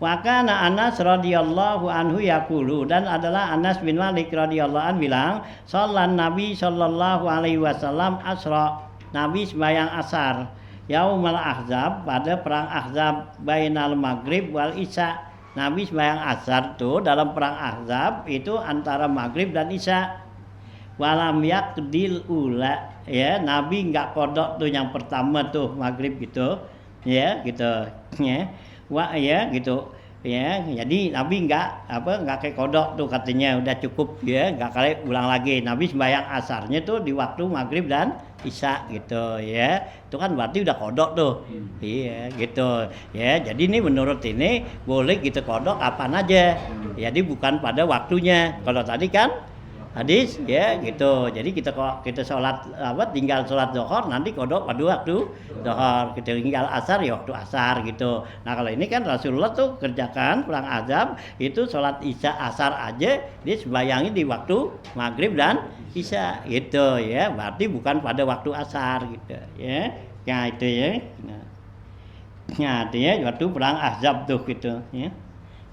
Wa kana Anas radhiyallahu anhu yaqulu, dan adalah Anas bin Malik radhiyallahu anhu bilang, sallan Nabi sallallahu alaihi wasallam asra, Nabi sembahyang asar yaumal ahzab, pada perang Ahzab, bainal maghrib wal isya. Nabi sembahyang asar tuh dalam perang Ahzab itu antara maghrib dan isya. Walam yaqdil ula ya, Nabi enggak kodok tuh yang pertama tuh maghrib gitu ya gitu ya. Wah ya gitu ya, jadi Nabi enggak kayak kodok tuh, katanya udah cukup ya, enggak kali ulang lagi. Nabi sembahyang asarnya tuh di waktu maghrib dan isya gitu ya, itu kan berarti udah kodok tuh. Iya gitu ya. Jadi ini menurut ini boleh kita kodok kapan aja, jadi bukan pada waktunya. Kalau tadi kan hadis ya gitu. Jadi kita sholat tinggal sholat zuhur nanti kodok pada waktu zuhur, kita tinggal asar ya waktu asar gitu. Nah kalau ini kan Rasulullah tuh kerjakan perang azab itu sholat isya asar aja dia sembayangi di waktu maghrib dan isya gitu ya, berarti bukan pada waktu asar gitu ya. Nah itu ya. Nah itu ya waktu perang azab tuh gitu ya.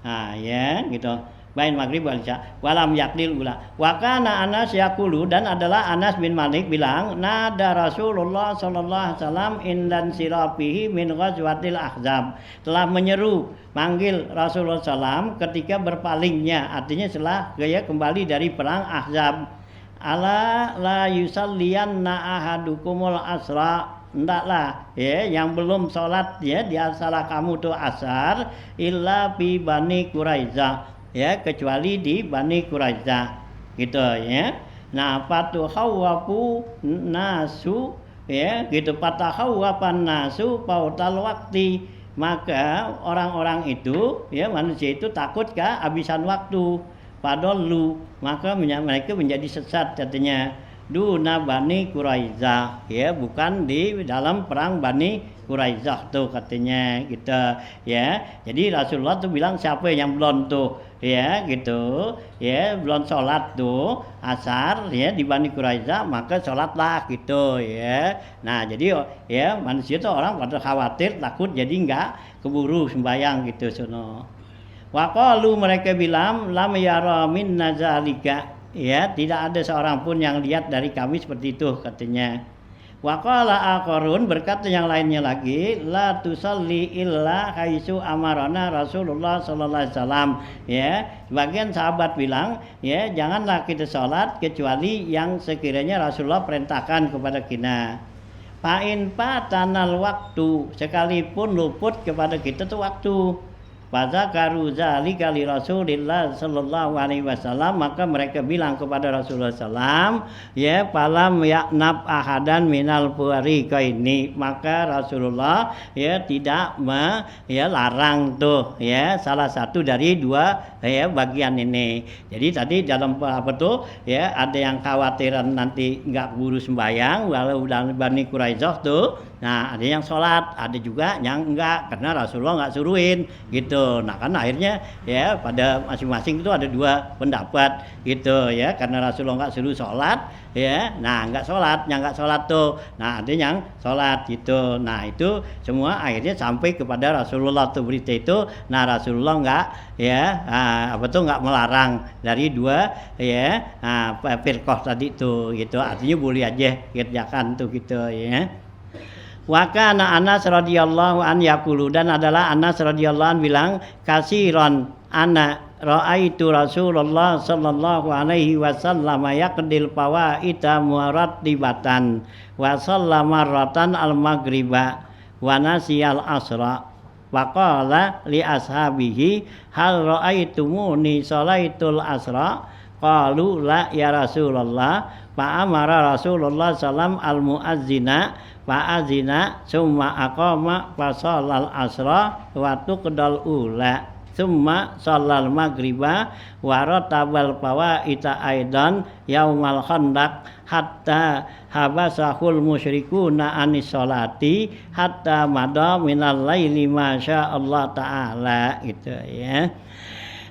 Nah ya gitu. Bain maghrib wal isya walam yakdil ula wa kana Anas yaqulu, dan adalah Anas bin Malik bilang nada Rasulullah sallallahu alaihi wasallam indan sirafihi min ghazwatil ahzab, telah menyeru manggil Rasulullah sallam ketika berpalingnya, artinya setelah gaya kembali dari perang Ahzab. Ala la yusalliyanna ahadukumul asra, hendaklah ya yang belum sholat ya di antara kamu tuh asar illa fi Bani Quraizah ya, kecuali di Bani Quraizah gitu ya. Nah fatuhawwafu nasu ya gitu, fatahawwapan nasu pautal waktu, maka orang-orang itu ya manusia itu takut kehabisan waktu, padahal maka mereka menjadi sesat katanya. Duna Bani Quraizah ya, bukan di dalam perang Bani Quraizah tuh katanya gitu ya. Jadi Rasulullah tuh bilang siapa yang belum tuh ya gitu ya, belum sholat tuh asar ya di Bani Quraizah, maka sholatlah gitu ya. Nah jadi ya manusia tuh orang pada khawatir takut jadi enggak keburu sembahyang gitu sono. Waqalu, mereka bilang lam yara minna zalika ya, tidak ada seorang pun yang lihat dari kami seperti itu katanya. Waqala akharun, berkata yang lainnya lagi, la tusalli illa haitsu amarana Rasulullah sallallahu alaihi wasallam ya. Sebagian sahabat bilang ya, janganlah kita salat kecuali yang sekiranya Rasulullah perintahkan kepada kita. Fa'in patanal waktu, sekalipun luput kepada kita tuh waktu. Fadzakaru dzalika li Rasulillah sallallahu alaihi wasallam, maka mereka bilang kepada Rasulullah sallam ya, falam ya'nab ahadan minal fariqaini, maka Rasulullah ya tidak larang tuh ya salah satu dari dua ya bagian ini. Jadi tadi dalam apa tuh ya, ada yang khawatiran nanti enggak buru sembahyang walau dalam Bani Quraizah tuh. Nah ada yang sholat, ada juga yang enggak, karena Rasulullah enggak suruhin gitu. Nah kan akhirnya ya pada masing-masing itu ada dua pendapat gitu ya, karena Rasulullah enggak suruh sholat ya, nah enggak sholat, yang enggak sholat tuh, nah ada yang sholat gitu. Nah itu semua akhirnya sampai kepada Rasulullah tuh berita itu. Nah Rasulullah enggak ya enggak melarang dari dua ya firqah tadi tuh gitu, artinya boleh aja kerjakan tuh gitu ya. Wa kana Anas radhiyallahu an yaqulu, dan adalah Anas radhiyallahu an bilang kasiron ana raaitu Rasulullah sallallahu alaihi wasallam yaqdil fawaita murattibatan wa sallama marratan al-maghriba wa nasiyal asra wa qala li ashabihi hal raaitumuni salaitul asra qalu la ya Rasulullah fa amara Rasulullah sallam al-muazzina fa'azina summa aqama fa shallal asra wa tuqdal ula summa shallal maghriba wa ratabal fawaita aidan yaumal khandaq hatta habasahul musyrikuna anis sholati hatta mada minal laili masya Allah taala gitu ya.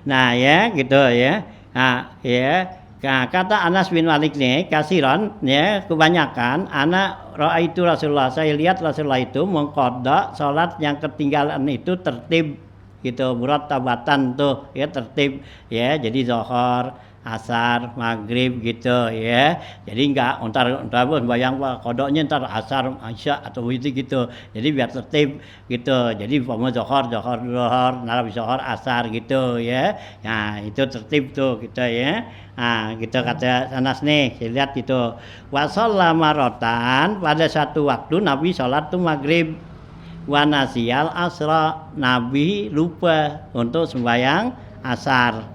Nah ya gitu ya. Nah ya. Nah, kata Anas bin Malik nih, kasiran ya, kebanyakan anak raaitu Rasulullah, saya lihat Rasulullah itu mengqadha salat yang ketinggalan itu tertib gitu, murattabatan tuh ya, tertib ya, jadi zuhur, asar, maghrib gitu ya. Jadi enggak entar bayang kodoknya entar asar, isya atau gitu. Jadi biar tertib gitu. Jadi umpama zuhur, habis zuhur asar gitu ya. Nah, itu tertib tuh gitu ya. Nah, gitu kata Anas nih, saya lihat itu. Wa shallama marratan, pada satu waktu Nabi salat tuh maghrib. Wa nasiyal asra, Nabi lupa untuk sembahyang asar.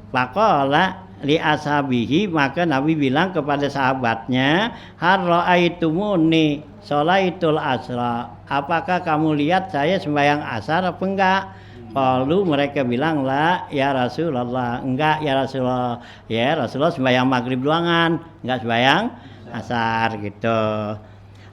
Faqala li ashabihi, maka Nabi bilang kepada sahabatnya, har ra'aitumuni sholaitul asra, apakah kamu lihat saya sembahyang asar apa enggak? Qalu mereka bilang la ya Rasulullah, enggak ya Rasulullah. Ya Rasulullah sembahyang maghrib doangan, enggak sembahyang asar gitu.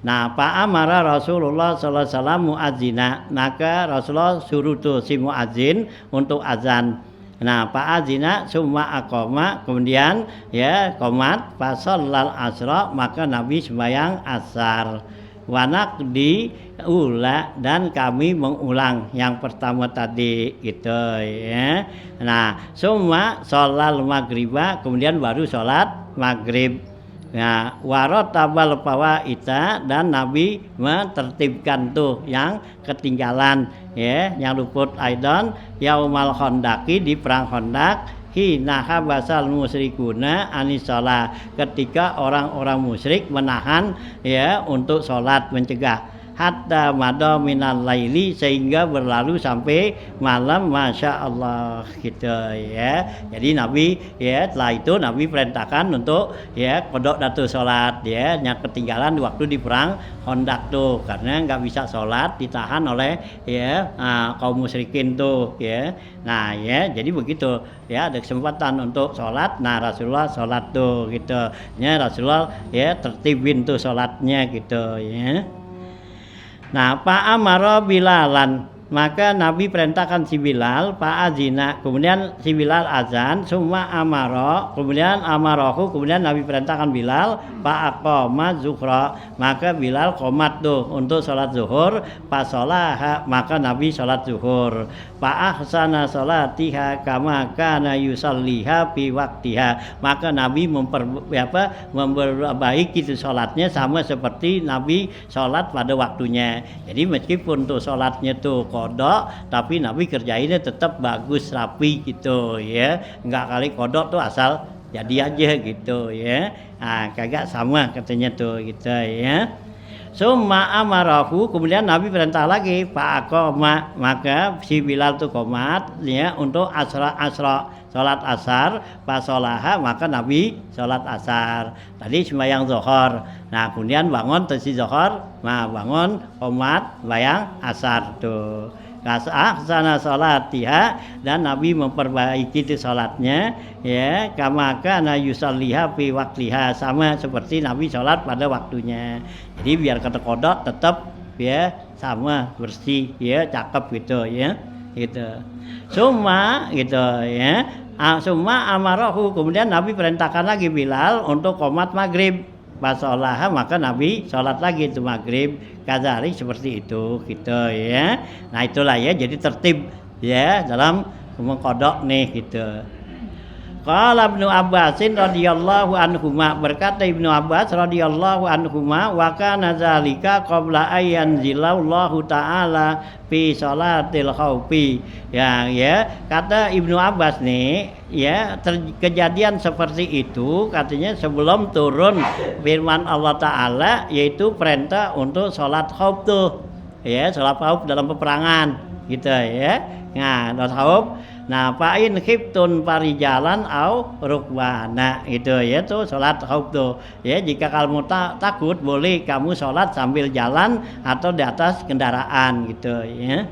Nah, Amara Rasulullah sallallahu alaihi wasallam muadzina, maka Rasulullah suruh tuh si muadzin untuk azan. Nah, azina summa aqoma, kemudian ya qomat fasallal asra, maka Nabi sembahyang asar. Wanak di ula, dan kami mengulang yang pertama tadi gitu ya. Nah, summa sholal maghriba, kemudian baru sholat maghrib. Nah, warotabal fawaita, dan Nabi mentertibkan tuh yang ketinggalan ya, yang luput aidan yaumal khandaqi, di perang Khandaq, hina habasal musyrikuna anisala, ketika orang-orang musyrik menahan ya untuk sholat, mencegah, hatta mada minal laili, sehingga berlalu sampai malam, masya Allah gitu ya. Jadi Nabi ya setelah itu Nabi perintahkan untuk ya kodok datu sholat ya, yang ketinggalan waktu di perang Khandaq tuh, karena nggak bisa sholat, ditahan oleh ya kaum musyrikin tuh ya. Nah ya, jadi begitu ya, ada kesempatan untuk sholat. Nah Rasulullah sholat tuh gitu ya, Rasulullah ya tertibin tuh sholatnya gitu ya. Nah, Amara Bilalan, maka Nabi perintahkan si Bilal, azina, kemudian si Bilal azan, summa amara, kemudian amarahu, kemudian Nabi perintahkan Bilal, aqoma zuhra, maka Bilal qomat tuh untuk sholat zuhur, sholah, maka Nabi sholat zuhur, ahsana sholatiha kama kana yusalliha fi waktiha, maka Nabi memperbaiki itu sholatnya sama seperti Nabi sholat pada waktunya. Jadi meskipun tuh sholatnya tuh kodok, tapi Nabi kerjainnya tetap bagus, rapi gitu ya, nggak kali kodok tuh asal jadi aja gitu ya. Nah, kagak sama katanya tuh gitu ya. Summa amarahu, kemudian Nabi perintah lagi aqoma, maka si Bilal tuh qomat ya untuk asra sholat asar, sholaha, maka Nabi sholat asar. Tadi sembahyang zuhur. Nah, kemudian bangun terus zuhur, nah bangun qomat sembahyang asar tuh. Ahsana sholatiha, dan Nabi memperbaiki itu sholatnya ya, kama kana yusalliha fi waqtiha, sama seperti Nabi sholat pada waktunya. Jadi biar kata kodok tetap ya sama, bersih ya, cakep gitu ya gitu. Summa gitu ya, summa amarahu, kemudian Nabi perintahkan lagi Bilal untuk qomat maghrib, sholah, maka Nabi sholat lagi itu maghrib, kadzalik seperti itu gitu ya. Nah itulah ya, jadi tertib ya dalam mengkodok nih gitu. Qala Ibnu Abbasin radhiyallahu anhuma, berkata Ibnu Abbas radhiyallahu anhuma, wa kana zalika qabla ayanzilallahu ta'ala fi sholatil khaufi. Ya, kata Ibnu Abbas nih ya, kejadian seperti itu katanya sebelum turun firman Allah Ta'ala, yaitu perintah untuk sholat khauf tuh ya, sholat khauf dalam peperangan gitu ya. Nah, sholat khauf. Nah, fa'in khiftum farijalan au rukbana, itu ya tuh sholat khauf tuh ya, jika kamu takut boleh kamu sholat sambil jalan atau di atas kendaraan gitu ya.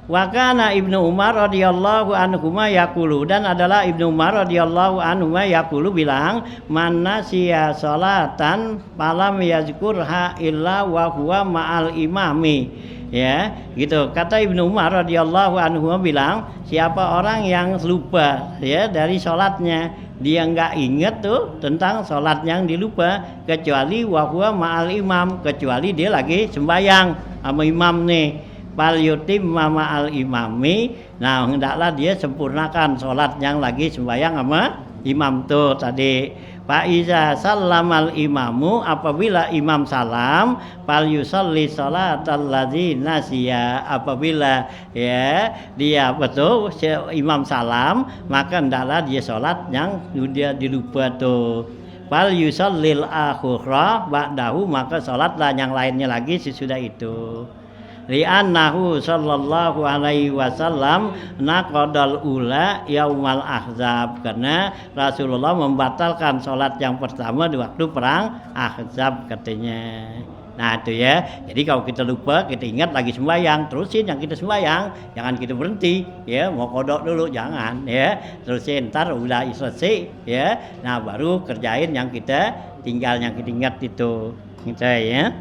Wa kana Ibnu Umar radhiyallahu anhuma yaqulu, dan adalah Ibnu Umar radhiyallahu anhuma yaqulu bilang, man nasiya sholatan falam yazkurha illa wa huwa ma'al imami. Ya, gitu. Kata Ibnu Umar radhiyallahu anhu bilang, siapa orang yang lupa ya dari sholatnya, dia nggak ingat tuh tentang sholat yang dilupa, kecuali wahwa ma'al imam, kecuali dia lagi sembahyang sama imam nih. Fal yutim ma'al imami, nah hendaklah dia sempurnakan sholat yang lagi sembahyang sama imam tuh tadi. Fa'iza sallamal imamu, apabila imam salam, fal yusalli sholatal ladzi nasiya, apabila ya dia betul imam salam, maka hendaklah dia sholat yang dia dilupa tuh. Fal yusallil akhura ba'dahu, maka sholatlah yang lainnya lagi sesudah itu. li'annahu sallallahu alaihi wasallam naqadal ula yaumal ahzab, karena Rasulullah membatalkan sholat yang pertama di waktu perang Ahzab katanya. Nah itu ya, jadi kalau kita lupa, kita ingat lagi sembahyang, terusin yang kita sembahyang, jangan kita berhenti, ya mau kodok dulu jangan, ya terusin, ntar udah selesai, ya, nah baru kerjain yang kita tinggal yang kita ingat itu, gitu ya.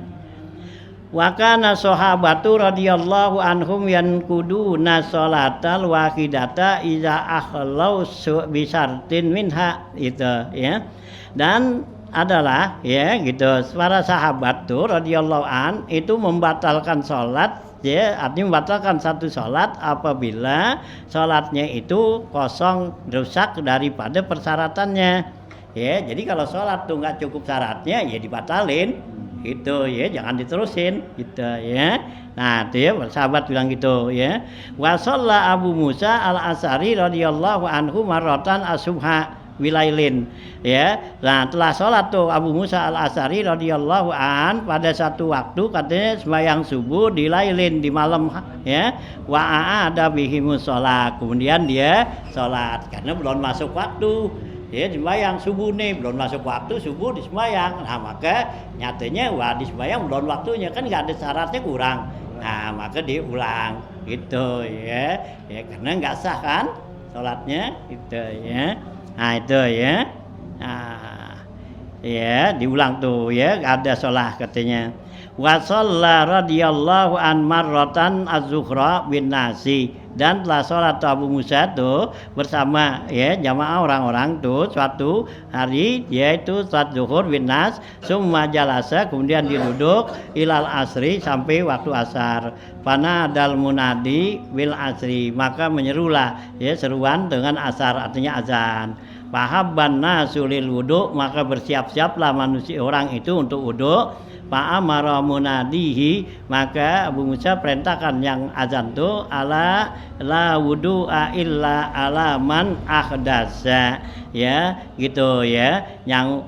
Wa kana sahabatu radhiyallahu anhum yanquduna sholatal wahidata iza akhlau bisartin minha, itu ya. Dan adalah ya gitu, para sahabat tuh radhiyallahu an itu membatalkan sholat, ya artinya membatalkan satu sholat apabila sholatnya itu kosong, rusak daripada persyaratannya, ya. Jadi kalau sholat tuh nggak cukup syaratnya ya dibatalin gitu, ya jangan diterusin gitu ya. Nah itu ya sahabat bilang gitu ya. Wa shalla Abu Musa al-Asy'ari radhiyallahu anhu marratan asubha wilailin, ya. Nah telah sholat tuh Abu Musa al-Asy'ari radhiyallahu an pada satu waktu katanya sembahyang subuh di lailin, di malam, ya. Wa ada bihimus sholat, kemudian dia sholat karena belum masuk waktu, ya sembahyang subuh nih belum masuk waktu, subuh di sembahyang, nah maka nyatanya wah di sembahyang belum waktunya kan nggak ada syaratnya kurang, nah maka diulang gitu ya, ya karena nggak sah kan sholatnya itu ya. Nah itu ya, nah, ya diulang tuh ya, ada sholat katanya. Wa shalla radhiyallahu an marratan az-zuhra bin nasi, dan telah sholat Abu Musa tuh bersama ya jamaah orang-orang tuh suatu hari, yaitu sholat zuhur bin nas, summa jalasa, kemudian duduk ilal asri sampai waktu asar. Pana dal munadi bil asri, maka menyerulah ya seruan dengan asar, artinya azan. Fahabban nasu lil wudu, maka bersiap-siaplah manusia orang itu untuk wudu. Fa'amara munadihi, maka Abu Musa perintahkan yang azan tu ala la wudu'a illa ala man ahdasa, ya gitu ya, yang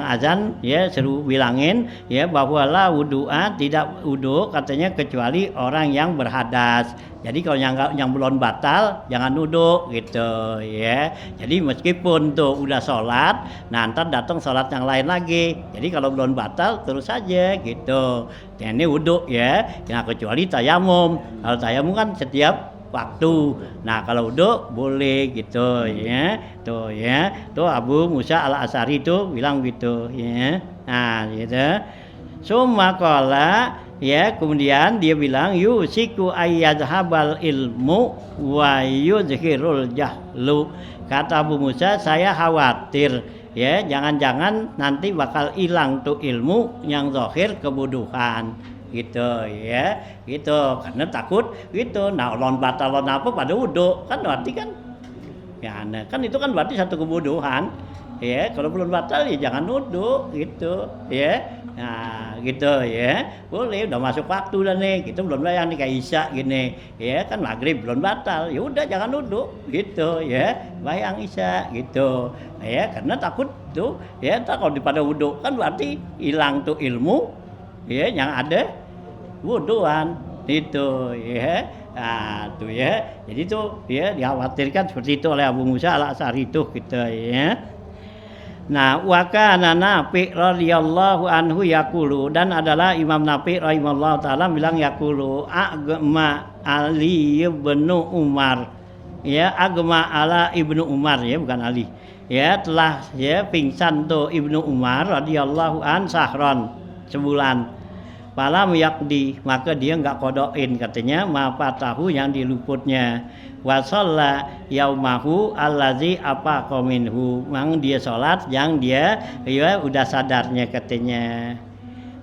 azan ya seru bilangin ya bahwa la wudu'a, tidak wudu katanya kecuali orang yang berhadas. Jadi kalau yang belum batal jangan wudu gitu ya. Jadi meskipun tuh udah sholat, nah ntar datang sholat yang lain lagi, jadi kalau belum batal terus saja gitu. Nah, ini wudu ya. Nah kecuali tayamum, kalau tayamum kan setiap waktu. Nah kalau wudu boleh gitu ya. Tuh ya, tuh Abu Musa al-Asy'ari itu bilang gitu ya. Nah gitu. Summa qala, ya kemudian dia bilang yusiku ayyadhabal ilmu wa yuzhirul jahlu, kata Abu Musa saya khawatir ya jangan-jangan nanti bakal hilang tuh ilmu yang zahir kebodohan gitu ya, gitu karena takut gitu. Nah lon batal lon apa pada wudu kan berarti kan ya kan itu kan berarti satu kebodohan ya. Kalau belum batal ya jangan wudu gitu ya. Nah gitu ya, boleh udah masuk waktu dah nih, kita belum bayang nih kayak isya gini ya kan, maghrib belum batal ya udah jangan wudu gitu ya, bayang isya gitu ya, karena takut tuh ya tak kalau daripada wudu kan berarti hilang tuh ilmu ya yang ada wuduan itu ya. Nah tuh ya, jadi tuh ya dikhawatirkan seperti itu oleh Abu Musa al-Asy'ari itu gitu ya. Nah, wa kana Nafi radhiyallahu anhu yaqulu, dan adalah Imam Nafi rahimahullahu taala bilang yaqulu agma Ali ibnu Umar, ya agma ala ibnu Umar ya bukan Ali, ya telah ya pingsan tuh ibnu Umar radhiyallahu an sahron sebulan. Falam yakdi, maka dia enggak kodoin katanya ma tahu yang diluputnya. Wa shalla yaumahu allazi apa minhu, mang dia sholat yang dia ya udah sadarnya katanya.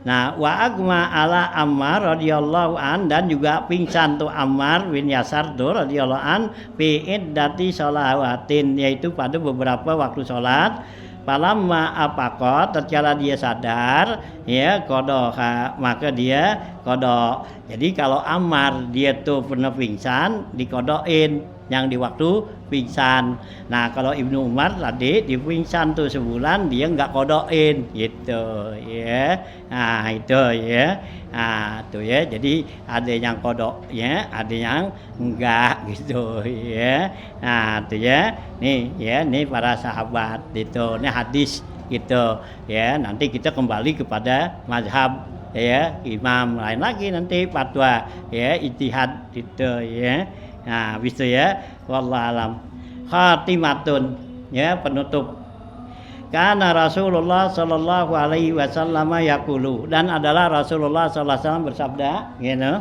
Nah wa agma ala Ammar radhiyallahu an, dan juga pingsan tuh Ammar bin Yasar tuh radhiyallahu an fi iddati sholawatin, yaitu pada beberapa waktu sholat. Palamma apakot, tatkala dia sadar ya kodoha, maka dia kodok. Jadi kalau Ammar dia tuh pernah pingsan dikodoin yang di waktu pingsan. Nah kalau Ibnu Umar tadi di pingsan tuh sebulan dia nggak kodokin gitu ya. Nah itu ya. Nah tuh ya, jadi ada yang kodok ya, ada yang enggak gitu ya. Nah tuh ya, nih para sahabat gitu, nih hadis gitu ya. Nanti kita kembali kepada mazhab ya imam lain lagi nanti fatwa ya ijtihad gitu ya. Nah bisa ya, wallahu alam. Khatimatun ya, penutup. Karena Rasulullah sallallahu alaihi wasallam yaqulu, dan adalah Rasulullah sallallahu alaihi wasallam bersabda gitu.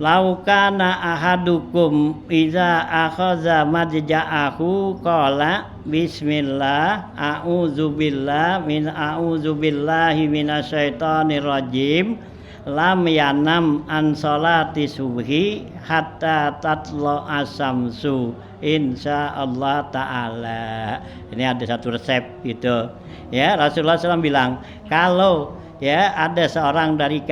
Laukana ahadukum iza akhaza madja'ahu qala bismillah a'udzubillah min a'udzubillahi minasyaitonir rajim lam yanam an sholati subhi hatta tatlo asamsu insyaallah ta'ala. Ini ada satu resep gitu ya. Rasulullah SAW bilang kalau ya ada seorang dari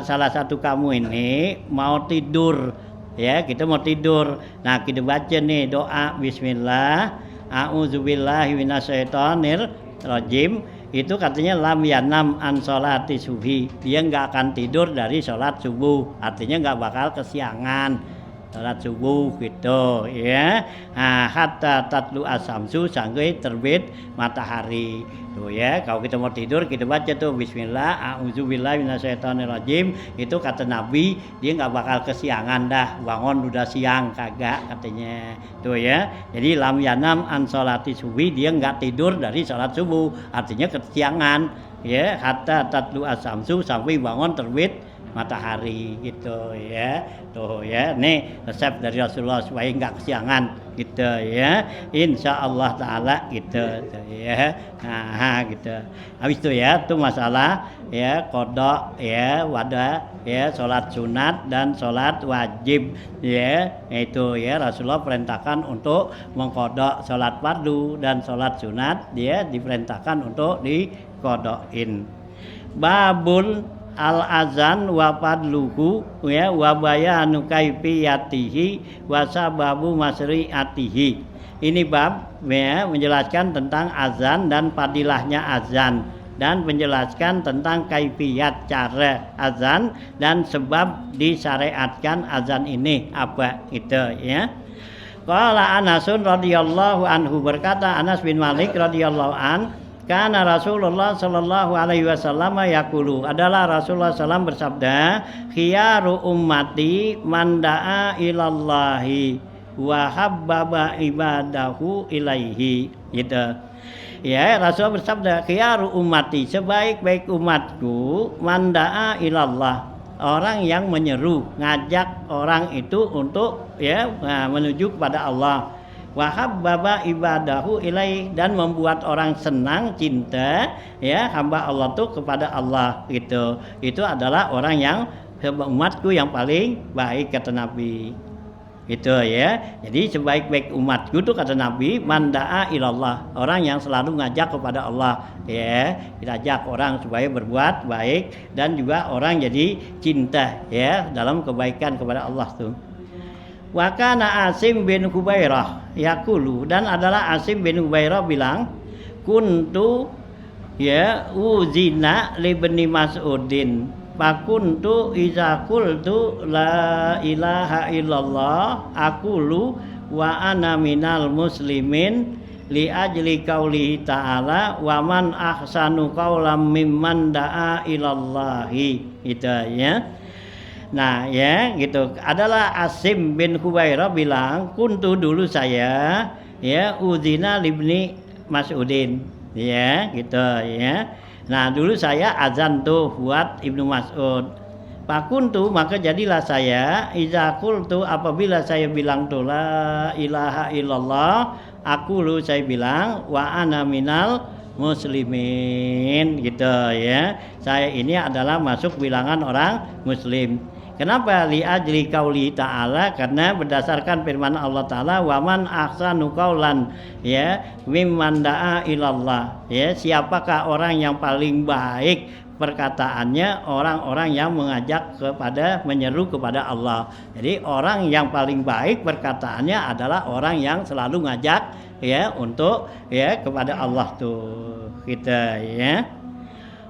salah satu kamu ini mau tidur ya, kita mau tidur, nah kita baca nih doa bismillah a'udzubillahi minasyaitonir rajim, itu katanya lam yanam an sholati subuhi, dia nggak akan tidur dari sholat subuh, artinya nggak bakal kesiangan sholat subuh gitu ya. Nah, hatta tatlu asamsu, sampai terbit matahari tuh ya. Kalau kita mau tidur kita baca tuh bismillah a'udzubillahi minasyaitonirrajim, itu kata Nabi dia nggak bakal kesiangan dah, bangun udah siang kagak katanya tuh ya. Jadi lam yanam an sholati subuhi, dia nggak tidur dari sholat subuh, artinya kesiangan ya. Hatta tatlu asamsu, sampai bangun terbit matahari gitu ya. Tuh ya, nih resep dari Rasulullah supaya nggak kesiangan gitu ya, insyaallah taala gitu ya. Nah gitu, habis itu ya tuh masalah ya kodok ya, wada ya, sholat sunat dan sholat wajib ya. Itu ya Rasulullah perintahkan untuk mengkodok sholat fardu, dan sholat sunat dia diperintahkan untuk dikodokin. Babul al azan wa fadluhu ya wa bayanu kaifiyatihi wa sababu masri'atihi. Ini bab ya menjelaskan tentang azan dan fadilahnya azan, dan menjelaskan tentang kaifiyat cara azan dan sebab disyariatkan azan ini apa itu ya. Qala Anasun radhiyallahu anhu, berkata Anas bin Malik radhiyallahu an, karena Rasulullah sallallahu alaihi wasallam yaqulu, adalah Rasulullah SAW bersabda, khiyaru ummati man da'a ilallahi wa habbaba ibadahu ilaihi gitu. Ya, Rasulullah bersabda, khiyaru ummati, sebaik-baik umatku, man da'a ilallah, orang yang menyeru, ngajak orang itu untuk ya menuju kepada Allah, wahab baba ibadahu ilaih, dan membuat orang senang cinta ya hamba Allah tuh kepada Allah gitu. Itu adalah orang yang umatku yang paling baik kata Nabi itu ya. Jadi sebaik-baik umatku tuh kata Nabi manda'a ilallah, orang yang selalu ngajak kepada Allah ya. Kita ajak orang supaya berbuat baik, dan juga orang jadi cinta ya dalam kebaikan kepada Allah tuh. Wa kana Asim bin Hubairah yaqulu, dan adalah Asim bin Hubairah bilang, kuntu ya uzina li ibni Mas'udin fakuntu iza qultu la ilaha illallah aqulu wa ana minal muslimin li ajli qaulihi ta'ala wa man ahsanu qaulam mimman da'a ilallahi itu ya. Nah ya gitu, adalah Asim bin Hubairah bilang, kuntu dulu saya ya uzina libni Mas'udin ya gitu ya. Nah dulu saya azan tuh buat Ibnu Mas'ud. Pakuntu, maka jadilah saya iza qultu, apabila saya bilang tuh la ilaha illallah, aku lu saya bilang wa ana minal muslimin gitu ya. Saya ini adalah masuk bilangan orang muslim. Kenapa? Li ajli qauli ta'ala, karena berdasarkan firman Allah Ta'ala, waman ahsanu qaulan ya mimman da'a ilallah ya, siapakah orang yang paling baik perkataannya orang-orang yang mengajak kepada menyeru kepada Allah. Jadi orang yang paling baik perkataannya adalah orang yang selalu ngajak ya untuk ya kepada Allah tuh kita ya.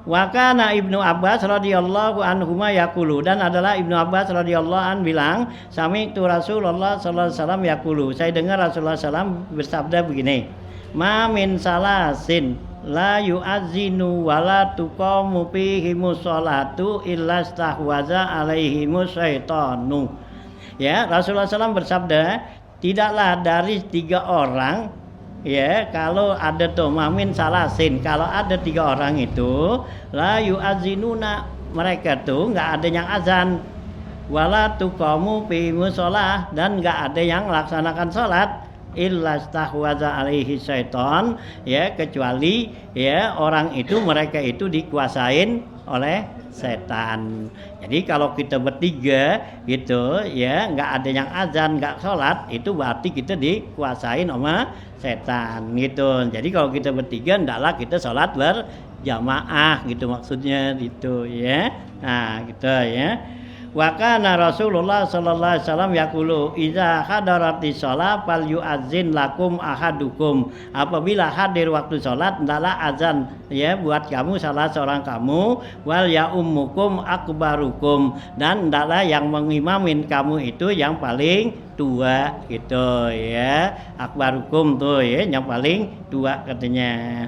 Wa kana Ibnu Abbas radhiyallahu anhuma yaqulu, dan adalah Ibnu Abbas radhiyallahu an bilang, sami'tu Rasulullah sallallahu alaihi wasallam yaqulu, saya dengar Rasulullah sallam bersabda begini, ma min salasin la yu'azzinu wa la tuqamu fihimus sholatu illa stahwaza alaihimus syaitanu. Ya, Rasulullah SAW bersabda, tidaklah dari 3 orang ya, kalau ada tuh mamin salasin, kalau ada 3 orang itu la yu'azzinuna, mereka tuh enggak ada yang azan, wala tuqamu fihimus sholah, dan enggak ada yang melaksanakan salat, illa stahwaza alaihi syaiton, ya kecuali ya orang itu mereka itu dikuasain oleh setan. Jadi kalau kita bertiga gitu ya, nggak ada yang azan, nggak sholat, itu berarti kita dikuasain sama setan gitu. Jadi kalau kita bertiga ndaklah kita sholat berjamaah gitu maksudnya gitu ya. Nah gitu ya. Wa kana Rasulullah sallallahu alaihi wasallam yaqulu idza hadaratis shalah fal yu'azzin lakum ahadukum, apabila hadir waktu salat hendaklah azan ya buat kamu salah seorang kamu, wal ya ummukum akbarukum, dan hendaklah yang mengimamin kamu itu yang paling tua gitu ya, akbarukum tuh ya yang paling tua katanya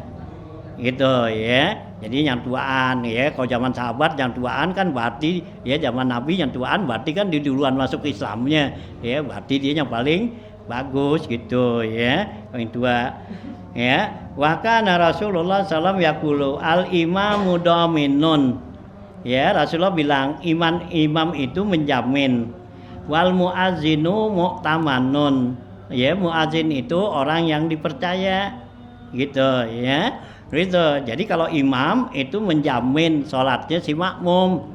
gitu ya. Jadi yang tuaan ya, kalau zaman sahabat yang tuaan kan berarti ya, zaman Nabi yang tuaan berarti kan di duluan masuk Islamnya ya, berarti dia yang paling bagus gitu ya, paling tua ya. Wa kana Rasulullah sallallahu alaihi wasallam yaqulu al imamu dominun, ya Rasulullah bilang imam itu menjamin, wal muazzinu mu'tamanun, ya muazzin itu orang yang dipercaya gitu ya. Gitu. Jadi kalau imam itu menjamin sholatnya si makmum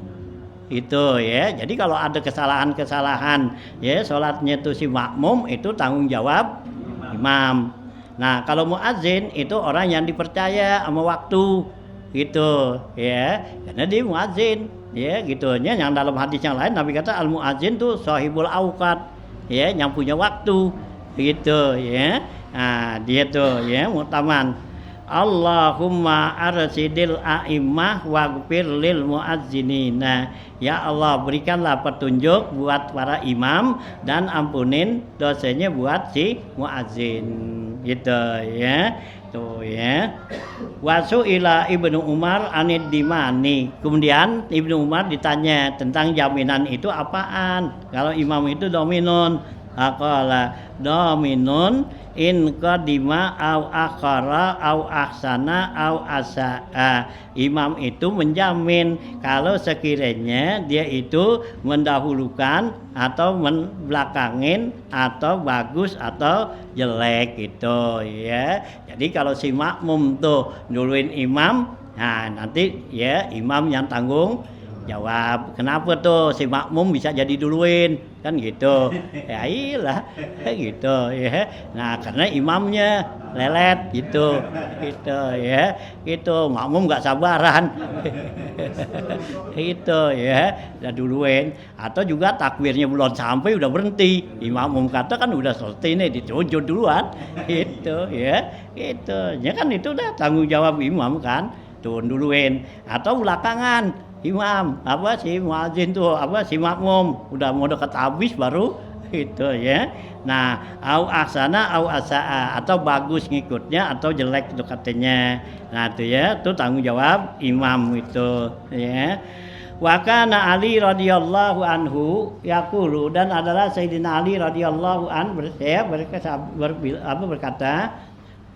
itu ya. Jadi kalau ada kesalahan-kesalahan ya sholatnya itu si makmum, itu tanggung jawab imam. Nah kalau muadzin itu orang yang dipercaya sama waktu gitu ya, karena dia muadzin ya gitunya. Yang dalam hadis yang lain Nabi kata al muadzin tuh sahibul auqat ya, yang punya waktu gitu ya. Nah dia tuh ya mu'taman. Allahumma arsidil a'immah waghfir lil muazzinina. Ya Allah, berikanlah petunjuk buat para imam dan ampunin dosanya buat si muazzin gitu ya. Tuh ya. Wasu ila Ibnu Umar anid dimani. Kemudian Ibnu Umar ditanya tentang jaminan itu apaan? Kalau imam itu dominun. Aqala dominun in qadima au akhara au ahsana au asaa. Imam itu menjamin kalau sekiranya dia itu mendahulukan atau membelakangin atau bagus atau jelek gitu ya. Jadi kalau si makmum tuh duluin imam, nah nanti ya imam yang tanggung jawab. Kenapa tuh si makmum bisa jadi duluin kan gitu ya, iyalah gitu ya. Nah karena imamnya lelet gitu ya, gitu makmum nggak sabaran gitu ya, udah duluin. Atau juga takbirnya belum sampai udah berhenti, imam kata kan udah selesai nih, ditujud duluan gitu ya, gitu ya kan, itu udah tanggung jawab imam kan, turun duluin. Atau belakangan imam apa si muadzin tuh apa si makmum udah mau dekat habis baru itu ya. Nah au ahsana au asaa, atau bagus ngikutnya atau jelek itu katanya. Nah itu ya, itu tanggung jawab imam itu ya. Wa kana Ali radhiyallahu anhu yaqulu, dan adalah Sayyidina Ali radhiyallahu an berkata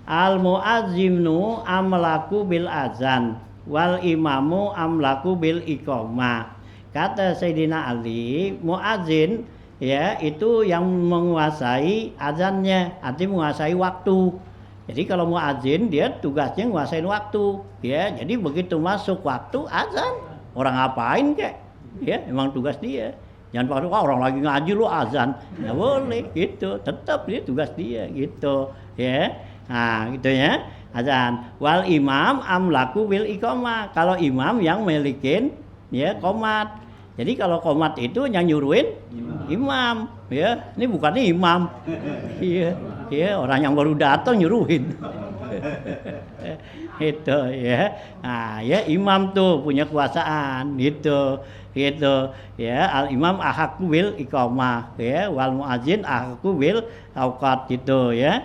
al muazzinu amlaku bil azan wal imamu amlaku bil iqamah. Kata Sayyidina Ali, muadzin ya itu yang menguasai azannya, artinya menguasai waktu. Jadi kalau muadzin dia tugasnya menguasai waktu ya. Jadi begitu masuk waktu azan, orang ngapain kek ya, emang tugas dia. Jangan pakai orang lagi ngaji lu azan, nggak boleh gitu, tetap dia tugas dia gitu ya. Nah gitu ya. azan. Wal imam amlaku bil iqamah. Kalau imam yang milikin ya qomat. Jadi kalau qomat itu yang nyuruhin imam, ya. Ini bukannya imam. Iya, iya orang yang baru datang nyuruhin. Itu ya. Nah, ya imam tuh punya kuasaan gitu. Gitu ya. Al imam ahaqu bil iqamah ya, wal muadzin ahaqu bil auqat gitu ya.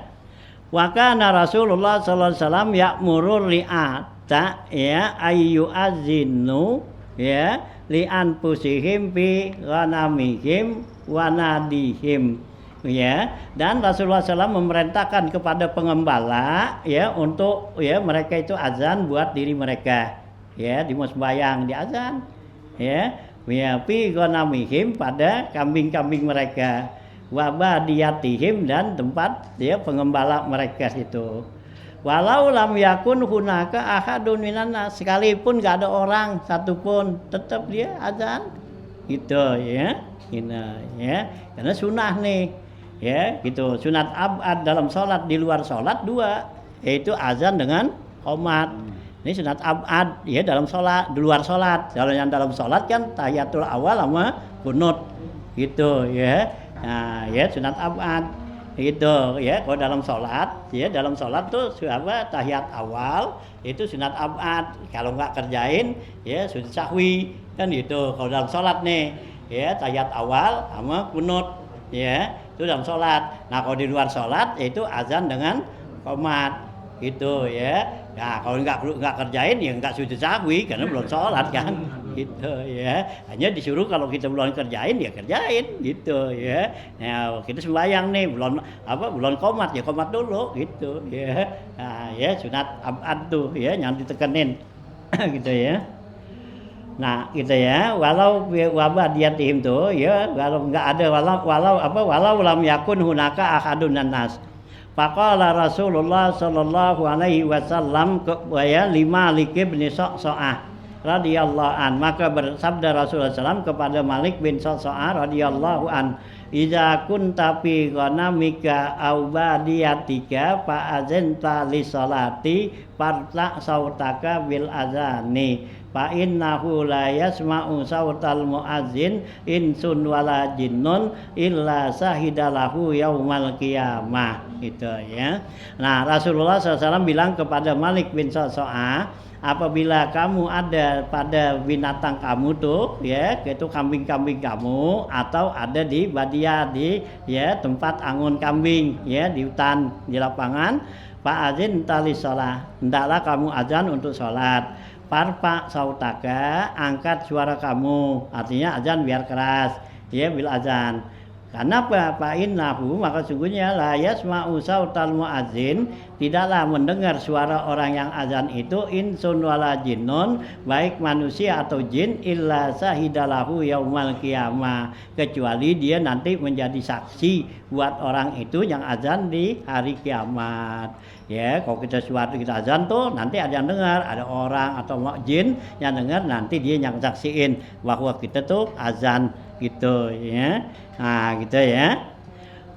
Wa kana Rasulullah sallallahu alaihi wasallam ya'muru li'ata ya ayyu azinu ya li anfusihim bi ghanamihim wa nadihim ya. Dan Rasulullah SAW memerintahkan kepada pengembala ya untuk ya mereka itu azan buat diri mereka ya, di sembahyang di azan ya fi ghanamihim pada kambing-kambing mereka, wa badiyatihim dan tempat ya pengembala mereka itu. Walau lam yakun hunaka ahadun minan nas, sekalipun enggak ada orang satupun tetap dia azan gitu ya. Ini ya, karena sunnah nih ya gitu. Sunat abad dalam sholat, di luar sholat dua, yaitu azan dengan qomat. Ini sunat abad ya dalam sholat, di luar sholat. Kalau yang dalam sholat kan tahiyatul awal sama kunut gitu ya. Nah ya sunat abad itu ya. Kalau dalam sholat ya, dalam sholat tuh apa tahiyat awal itu sunat abad. Kalau nggak kerjain ya sujud sahwi kan gitu. Kalau dalam sholat nih ya tahiyat awal sama kunut ya itu dalam sholat. Nah kalau di luar sholat itu azan dengan qomat gitu ya. Nah kalau nggak kerjain ya nggak sujud sahwi karena belum sholat kan gitu ya. Hanya disuruh kalau kita belum kerjain ya kerjain gitu ya. Nah kita sembahyang nih belum qomat ya qomat dulu gitu ya. Nah ya sunat abad tuh ya yang ditekenin gitu ya. Nah gitu ya, walau wabah diatihim tuh ya, kalau nggak ada walau lam yakun hunaka ahadun nas. Faqala Rasulullah sallallahu alaihi wasallam ya lima bin Sa'sa'ah radhiyallahu an, maka bersabda Rasulullah SAW kepada Malik bin Sa'sa'ah radhiyallahu an, idza kunta fi ghanamika aw badiyatika fa azanta li salati farta sautaka bil azani fa innahu la yasma'u sautal muazzin insun wala jinnun illa sahidalahu yaumal qiyamah gitu ya. Nah Rasulullah SAW bilang kepada Malik bin Sa'sa'ah, apabila kamu ada pada binatang kamu tuh ya, itu kambing-kambing kamu atau ada di badiyah di ya tempat angon kambing ya di hutan di lapangan, fa'azin tali sholat, hendaklah kamu azan untuk sholat. Parpa sautaka, angkat suara kamu, artinya azan biar keras ya bil azan. Karena apa? Innahu, maka sungguhnya la yasma'u sautal muazzin, tidaklah mendengar suara orang yang azan itu insun wala jinnun, baik manusia atau jin, illa sahidalahu yaumal qiyamah, kecuali dia nanti menjadi saksi buat orang itu yang azan di hari kiamat. Ya, kalau kita suatu kita azan tuh nanti ada yang dengar, ada orang atau jin yang dengar, nanti dia yang saksiin bahwa kita tuh azan gitu ya. Nah gitu ya.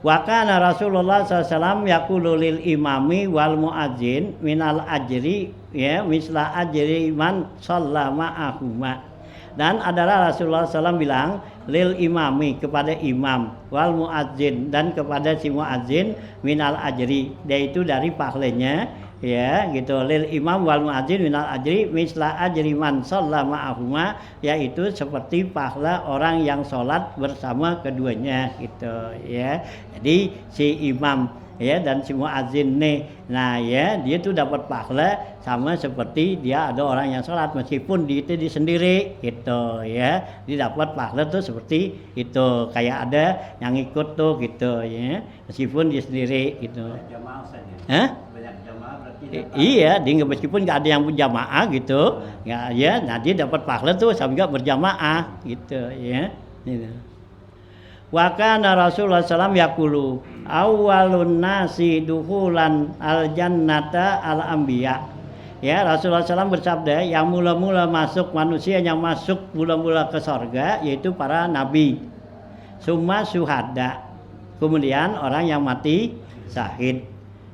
Wa kana Rasulullah SAW yaqulu lil imami wal muadzin minal ajri ya misla ajri man shalla ma'ahuma. Dan adalah Rasulullah SAW bilang lil imami kepada imam wal muadzin dan kepada si muadzin minal ajri, yaitu dari pahalanya ya gitu. Lil imam wal muadzin minal ajri misla ajri man shalla ma'ahuma, yaitu seperti pahala orang yang sholat bersama keduanya gitu ya. Jadi si imam ya dan si muadzin nih, nah ya dia tuh dapat pahala sama seperti dia ada orang yang sholat meskipun dia sendiri gitu ya. Dia dapat pahala tuh seperti itu, kayak ada yang ikut tuh gitu ya meskipun dia sendiri gitu. Hah? Iya, dia meskipun nggak ada yang berjamaah gitu, nggak ya, nah dia dapat pahala tuh sama juga berjamaah gitu ya. Gitu. Wa kana Rasulullah SAW yaqulu awwalun nasi duhulan al jannata al anbiya. Ya, Rasulullah SAW bersabda, yang mula-mula masuk manusia yang masuk mula-mula ke surga yaitu para nabi. Summa syuhada. Kemudian orang yang mati syahid.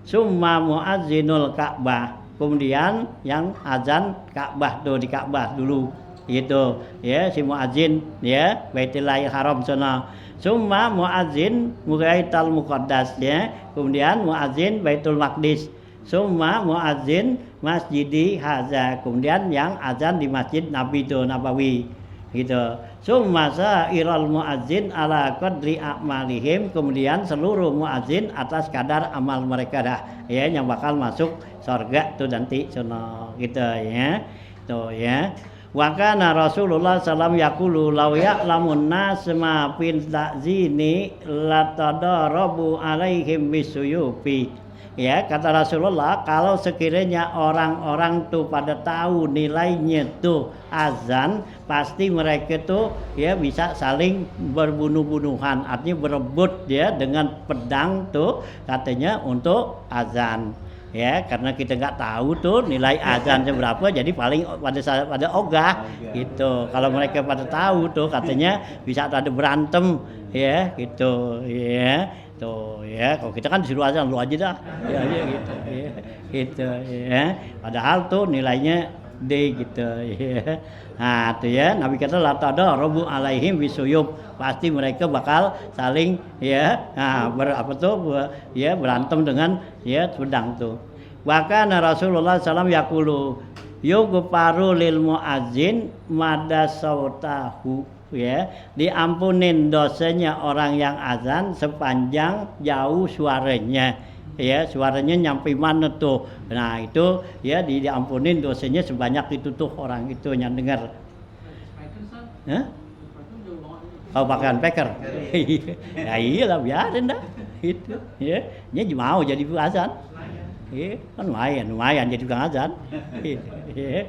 summa muazzinul Ka'bah, kemudian yang azan Ka'bah tuh, di Ka'bah dulu gitu ya, si muazzin ya Baitullahil Haram sana, summa muazzin Baitul Muqaddas ya, kemudian muazzin Baitul Maqdis, summa muazzin Masjidi Haza, kemudian yang azan di Masjid Nabi itu Nabawi gitu, summa sa'iral muazzin ala qadri a'malihim, kemudian seluruh muazzin atas kadar amal mereka dah ya, yang bakal masuk surga tuh nanti sono gitu ya tuh ya. Wa kana Rasulullah sallam yaqulu law ya'lamun nas ma fil ta'zini latadarabu alaihim bisuyufi. Ya, kata Rasulullah, kalau sekiranya orang-orang tuh pada tahu nilainya tuh azan, pasti mereka tuh ya bisa saling berbunuh-bunuhan, artinya berebut ya dengan pedang tuh katanya untuk azan. Ya, karena kita nggak tahu tuh nilai azannya berapa, jadi paling pada ogah gitu. Kalau mereka pada tahu tuh katanya bisa ada berantem ya gitu ya. Tuh ya, kalau kita kan disuruh azan lu aja dah. Ya gitu ya. Gitu ya. Padahal tuh nilainya D gitu ya. Nah, tuh ya, Nabi kata la tadarabu alaihim bisuyub, pasti mereka bakal saling ya berantem dengan ya pedang tuh. Bahkan Rasulullah SAW yaqulu yughfaru lil muazzin madasautahu ya, diampunin dosanya orang yang azan sepanjang jauh suaranya ya, suaranya nyampe mana tuh, nah itu ya diampunin dosanya sebanyak itu tuh orang itu yang dengar. Oh pakaian peker. Ya iyalah biarin dah itu ya, dia mau jadi azan ya, kan lumayan jadi tukang azan ya.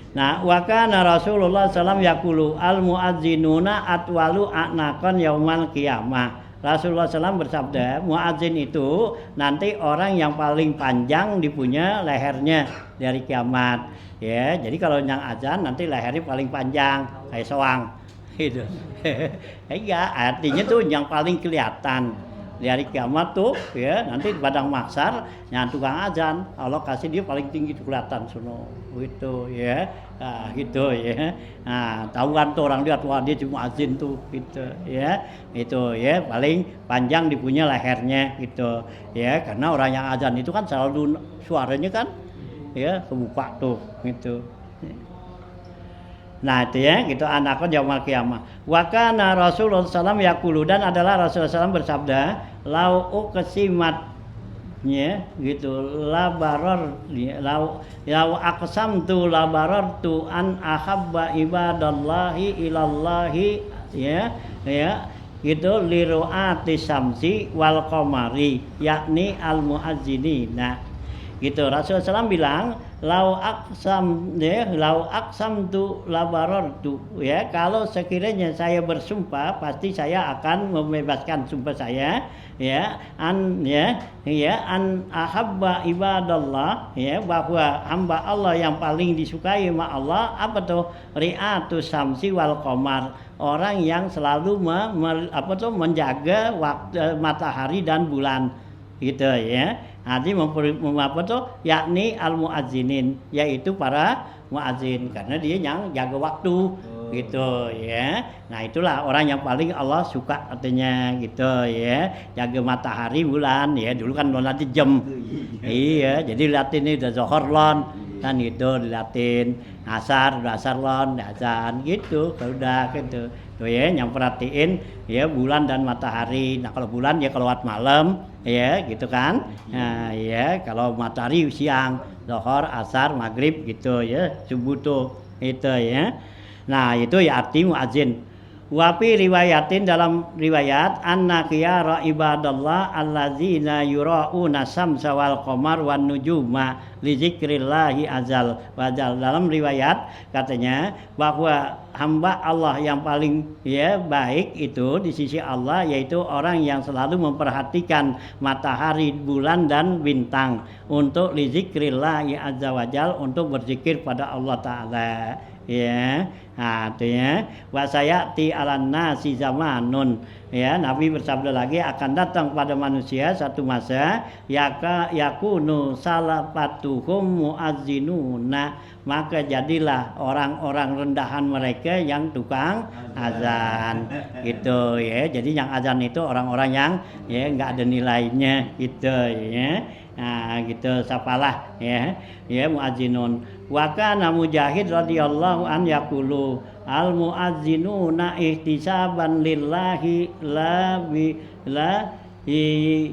Nah, wa kana Rasulullah sallam yaqulu al muazzinuna atwalu a'naqan yaumal qiyamah. Rasulullah sallam bersabda, muazzin itu nanti orang yang paling panjang dipunya lehernya dari kiamat. Ya, jadi kalau yang azan nanti lehernya paling panjang kayak soang gitu. Iya, artinya tuh yang paling kelihatan dari kiamat tuh ya, nanti di padang mahsyar yang tukang azan Allah kasih dia paling tinggi tuh kelihatan sono gitu ya. Nah, gitu ya. Nah, tahu kan tuh orang lihat wah dia cuma azin tuh gitu ya. Itu ya paling panjang dipunya lehernya gitu ya, karena orang yang azan itu kan selalu suaranya kan ya kebuka tuh gitu. Nah itu ya gitu, anakon yaumul qiyamah. Wa kana Rasulullah sallam yaqulu, dan adalah Rasulullah sallam bersabda, lau uqsimat ya gitu labarar lau aqsamtu labarartu an ahabba ibadallahi ilallahi ya gitu liru'ati samsi wal qamari yakni al muazzinin. Nah gitu Rasulullah SAW bilang lau aksam tu labarartu ya, kalau sekiranya saya bersumpah pasti saya akan membebaskan sumpah saya ya an ahabba ibadallah ya, bahwa hamba Allah yang paling disukai sama Allah apa tuh ri'atu samsi wal qamar, orang yang selalu menjaga waktu matahari dan bulan gitu ya. Nanti apa tuh yakni al muazzinin, yaitu para muazzin, karena dia yang jaga waktu gitu ya. Nah itulah orang yang paling Allah suka artinya gitu ya, jaga matahari bulan ya. Dulu kan nanti jam iya, jadi liatin ini udah zohor lon kan gitu, diliatin asar lon azan gitu, udah gitu tuh ya, yang perhatiin ya bulan dan matahari. Nah kalau bulan ya kelewat malam ya gitu kan. Nah ya kalau matahari siang, zuhur, asar, maghrib gitu ya, subuh tuh itu ya. Nah itu ya arti muazzin. Wapi riwayatin, dalam riwayat anna khiyara ibadallah allazina yura'una samsa wal qamar wan nujuma li zikrillahi azal wajal. Dalam riwayat katanya bahwa hamba Allah yang paling ya baik itu di sisi Allah yaitu orang yang selalu memperhatikan matahari, bulan dan bintang untuk li zikrillahi azza wajal, untuk berzikir pada Allah taala ya. Nah, itu ya. Wa sayati 'alan nasi zamanun. Ya, Nabi bersabda lagi akan datang pada manusia satu masa yakunu salafatuhum muazzinuna, maka jadilah orang-orang rendahan mereka yang tukang azan gitu ya. Jadi yang azan itu orang-orang yang ya enggak ada nilainya gitu ya. Nah, gitu sapalah ya. Ya muazzinun. Wa kana Mujahid radhiyallahu an yaqulu al muazzinuna ihtisaban lillahi la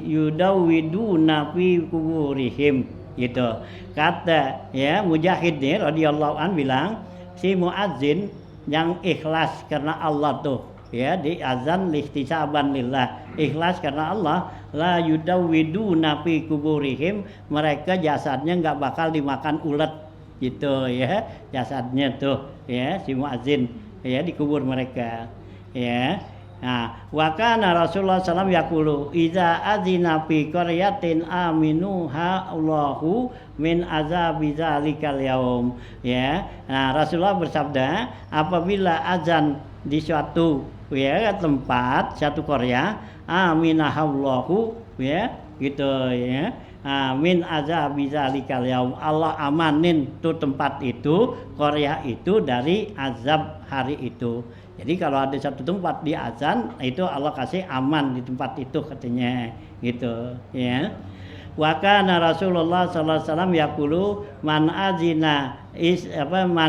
yudawwiduna fi kuburihim gitu. Kata ya Mujahid nih radhiyallahu an bilang si muazzin yang ikhlas karena Allah tuh ya di azan ihtisaban lillah, ikhlas karena Allah, la yudawwiduna fi kuburihim, mereka jasadnya enggak bakal dimakan ulet gitu ya, jasadnya tuh ya si muazzin ya dikubur mereka ya. Nah, wa kana Rasulullah sallallahu yaqulu idza adzina fi qaryatin aminuha Allahu min azabi zalikal yaum ya. Nah, Rasulullah bersabda apabila azan di suatu ya tempat satu Korea aminahallahu ya gitu ya. Min azabi zalikal yaum, Allah amanin tuh tempat itu, Korea itu dari azab hari itu. Jadi kalau ada satu tempat di azan itu Allah kasih aman di tempat itu katanya gitu ya. Wa kana Rasulullah sallallahu alaihi wasallam yaqulu man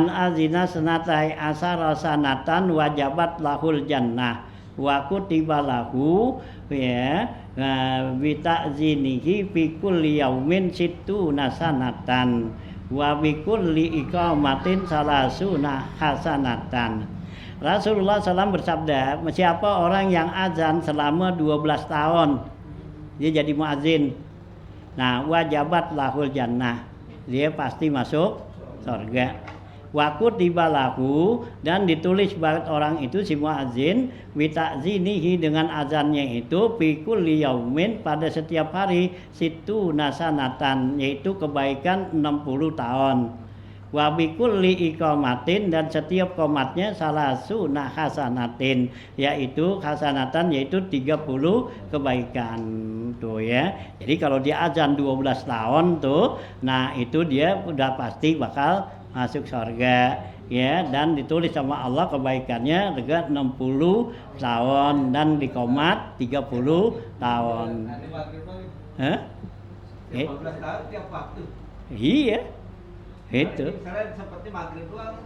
azina sanatai asara sanatan wajabat lahul jannah wa kutiba lahu ya bi ta'zinihi fi kulli yaumin sittuna sanatan wa bi kulli iqamatin salasuna hasanatan. Rasulullah SAW bersabda, siapa orang yang azan selama 12 tahun dia jadi muazin, nah wajabat lahul jannah, dia pasti masuk surga. Wa kutiba lahu, dan ditulis buat orang itu si muazin bita'zinihi dengan azannya itu fi kulli yaumin pada setiap hari situ nasanatan, yaitu kebaikan 60 tahun. Wa bi kulli iqamatin, dan setiap qomatnya salasuna hasanatin, yaitu hasanatan yaitu 30 kebaikan tuh ya. Jadi kalau dia azan 12 tahun tuh, nah itu dia udah pasti bakal masuk surga ya, dan ditulis sama Allah kebaikannya juga 60 tahun dan dikomat 30 tahun. Hah? 15 tahun tiap waktu. Iya. Itu. Misalnya seperti maghrib doang.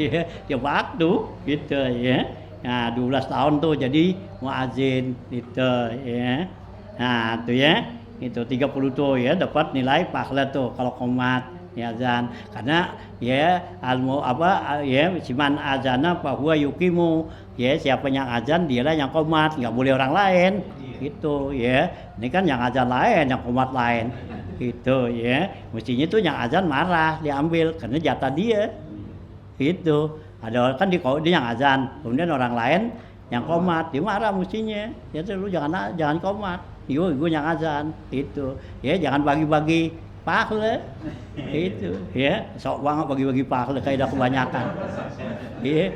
Iya, tiap waktu gitu ya. Nah, 12 tahun tuh jadi muazin gitu ya. Nah, tuh ya. Itu 30 tuh ya dapat nilai pahala tuh kalau qomat ya azan, karena ya siman azana bahwa yukimu ya, siapa yang azan dialah yang qomat, nggak boleh orang lain gitu ya. Ini kan yang azan lain, yang qomat lain gitu ya, mestinya tuh yang azan marah diambil karena jatah dia gitu. Ada orang kan dia yang azan, kemudian orang lain yang qomat, dia marah mestinya ya, lu jangan qomat, gue yang azan itu ya, jangan bagi-bagi pahala itu ya, sok banget bagi-bagi pahala kayak udah kebanyakan ya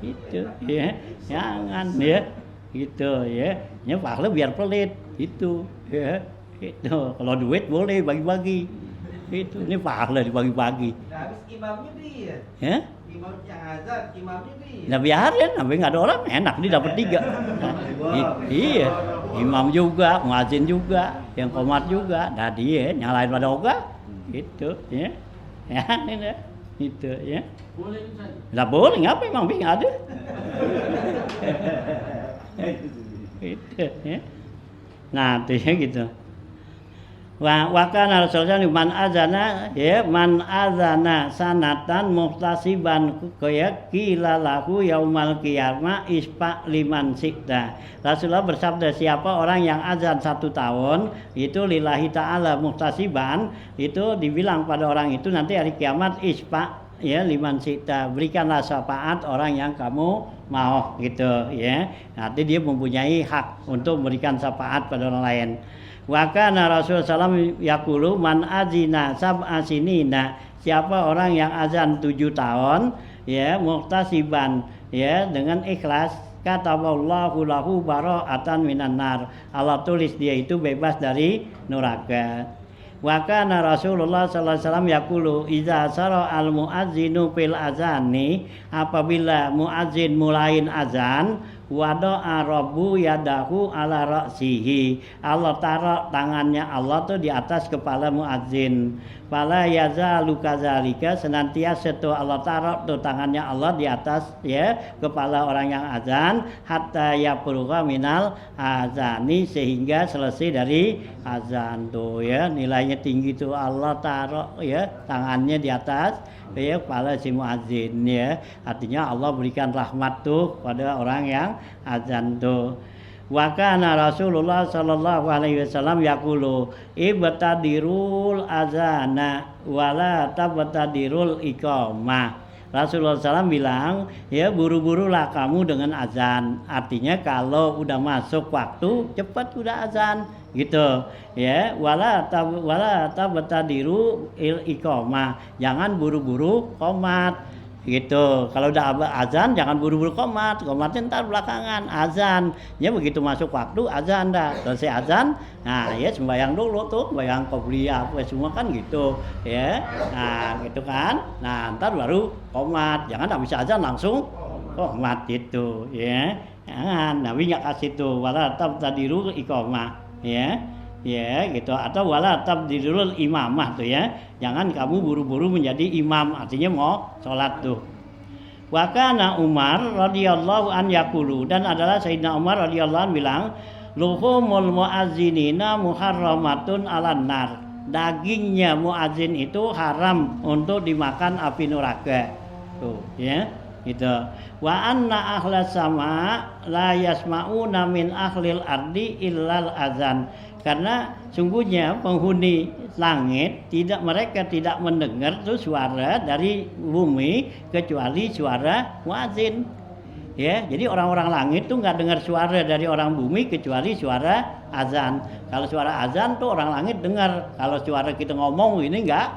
itu ya, jangan ya gitu ya, ini pahala biar pelit itu ya, itu kalau duit boleh bagi-bagi itu, ini pahala dibagi-bagi. Nah, habis imamnya dia Ya, imam yang azan, imamnya dia. nah biarin, sampai nggak ada orang enak dia dapat 3. Iya, imam juga, muazin juga, yang qomat juga, nah dia nyalain pada oga gitu ya. Ya ini itu ya. Boleh Ustaz. Nggak boleh, ngapa emang nggak ada. Itu ya. Nah, itu ya gitu. Wa kana Rasulullah man azana ya, man azana sanatan muhtasiban kaya qila lahu yaumal qiyamah ispa liman sikta. Rasulullah bersabda, siapa orang yang azan 1 tahun itu lillahi ta'ala muhtasiban, itu dibilang pada orang itu nanti hari kiamat ispa ya liman sikta, berikanlah syafaat orang yang kamu mau gitu ya. Nanti dia mempunyai hak untuk memberikan syafaat pada orang lain. Wa kana Rasulullah SAW yaqulu man azina sab'a sinina, siapa orang yang azan 7 tahun ya muhtasiban ya dengan ikhlas kataballahu lahu bara'atan minan nar. Allah tulis dia itu bebas dari neraka. Wa kana Rasulullah sallallahu alaihi wasallam yaqulu idza sara al muadzinu fil azani, apabila muadzin mulain azan wada'a rabbu yadahu ala ra'sihi, Allah taruh tangannya Allah tuh di atas kepala muadzin. Fala yazalu kadzalika, senantiasa tuh Allah taruh tuh tangannya Allah di atas ya kepala orang yang azan hatta yapruqa minal azani, sehingga selesai dari azan tuh ya. Nilainya tinggi tuh, Allah taruh ya tangannya di atas ya kepala si muadzin ya. Artinya Allah berikan rahmat tuh pada orang yang azan tuh. Wa kana Rasulullah sallallahu alaihi wasallam yaqulu ibtadirul azana wala tabtadirul iqamah. Rasulullah SAW bilang ya buru-burulah kamu dengan azan. Artinya kalau udah masuk waktu cepat udah azan gitu ya. Wala tabtadiru il iqamah, jangan buru-buru qomat gitu. Kalau udah azan jangan buru-buru qomat, qomatnya ntar belakangan azan ya. Begitu masuk waktu azan dah, selesai azan nah ya sembahyang dulu tuh, sembahyang qobliyah apa semua kan gitu ya. Nah gitu kan, nah ntar baru qomat, jangan habis azan langsung qomat gitu ya. Jangan, Nabi nggak kasih tuh wala tabtadiru iqamah ya ya gitu, atau wala tabdirul imamah tuh ya, jangan kamu buru-buru menjadi imam, artinya mau sholat tuh. Wa kana Umar radhiyallahu an yaqulu, dan adalah Sayyidina Umar radhiyallahu an bilang luhumul muazzinina muharramatun 'alan nar, dagingnya muazin itu haram untuk dimakan api neraka tuh ya gitu. Wa anna ahlas sama la yasma'una min ahlil ardi illal azan, karena sungguhnya penghuni langit mereka tidak mendengar tuh suara dari bumi kecuali suara muazin ya. Jadi orang-orang langit tuh nggak dengar suara dari orang bumi kecuali suara azan. Kalau suara azan tuh orang langit dengar, kalau suara kita ngomong ini nggak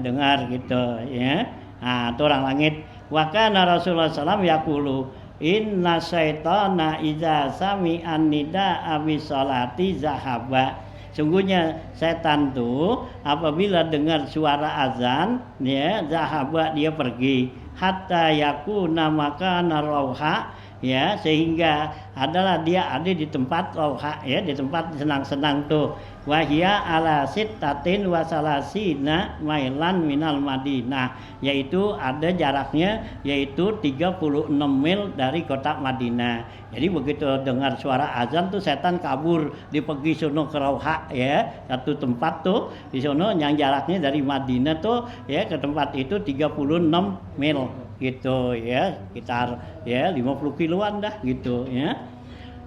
dengar gitu ya. Nah itu orang langit. Wa kana Rasulullah sallallahu alaihi wasallam yaqulu inna syaitana idza sami'an nida'a bis salati zahaba, sungguhnya setan tuh apabila dengar suara azan ya zahaba, dia pergi, hatta yakuna makana rauha ya, sehingga adalah dia ada di tempat rauha ya, di tempat senang-senang tuh. Wahia ala sittatin wa salasina mailan minal Madinah, yaitu ada jaraknya yaitu 36 mil dari kota Madinah. Jadi begitu dengar suara azan tuh setan kabur, dipergi sono ke Rauha ya, satu tempat tuh di sono yang jaraknya dari Madinah tuh ya ke tempat itu 36 mil gitu ya, sekitar ya 50 kiloan dah gitu ya.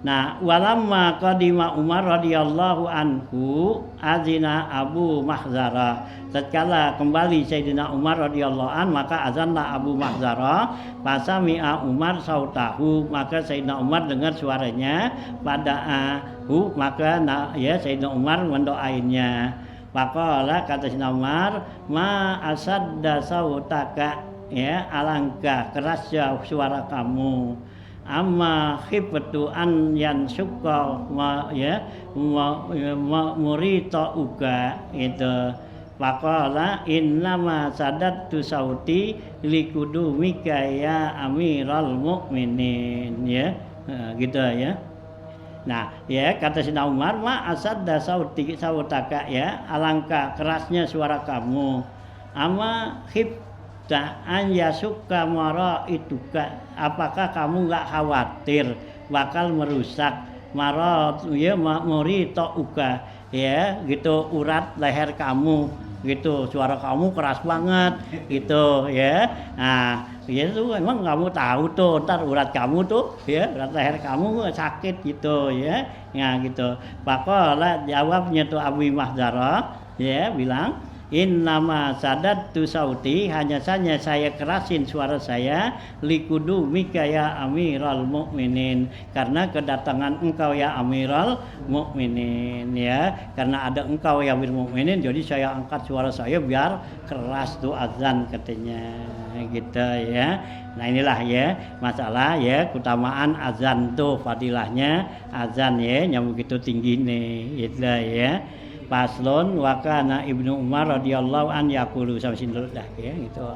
Nah, walamma qadima Umar radhiyallahu anhu azina Abu Mahzara, tatkala kembali Sayyidina Umar radhiyallahu an maka azanlah Abu Mahzara, fasami'a Umar sautahu, maka Sayyidina Umar dengar suaranya, pada'ahu, maka ya Sayyidina Umar mendoainya. Faqala, kata Sayyidina Umar, ma asadda sautaka, ya alangkah kerasnya suara kamu, amma khiftu an yansuqa ya murita uga itu. Faqala innama sadattu sauti likudumika ya amiral mukminin ya. Gitu ya. Nah ya kata Sayyidina Umar, ma asadda sauti sautaka, ya alangkah kerasnya suara kamu, amma an yasuka mara ituka, apakah kamu nggak khawatir bakal merusak mara ya murita uga ya gitu, urat leher kamu gitu, suara kamu keras banget gitu ya. Nah itu emang kamu tahu tuh ntar urat kamu tuh ya, urat leher kamu sakit gitu ya. Nah gitu. Pakola jawabnya tuh Abu Mahzara ya bilang, Innama sadadtu sauti, hanya saja saya kerasin suara saya likudu mika ya amiral mukminin, karena kedatangan engkau ya amiral mukminin, ya, karena ada engkau ya amirul mukminin, jadi saya angkat suara saya biar keras tuh azan katanya, gitu ya. Nah inilah ya masalah ya keutamaan azan tuh, fadilahnya azan ya yang begitu tinggi nih, gitu ya. Paslon wa kana Ibnu Umar radhiyallahu an yaqulu, sampai sini dulu dah ya gitu.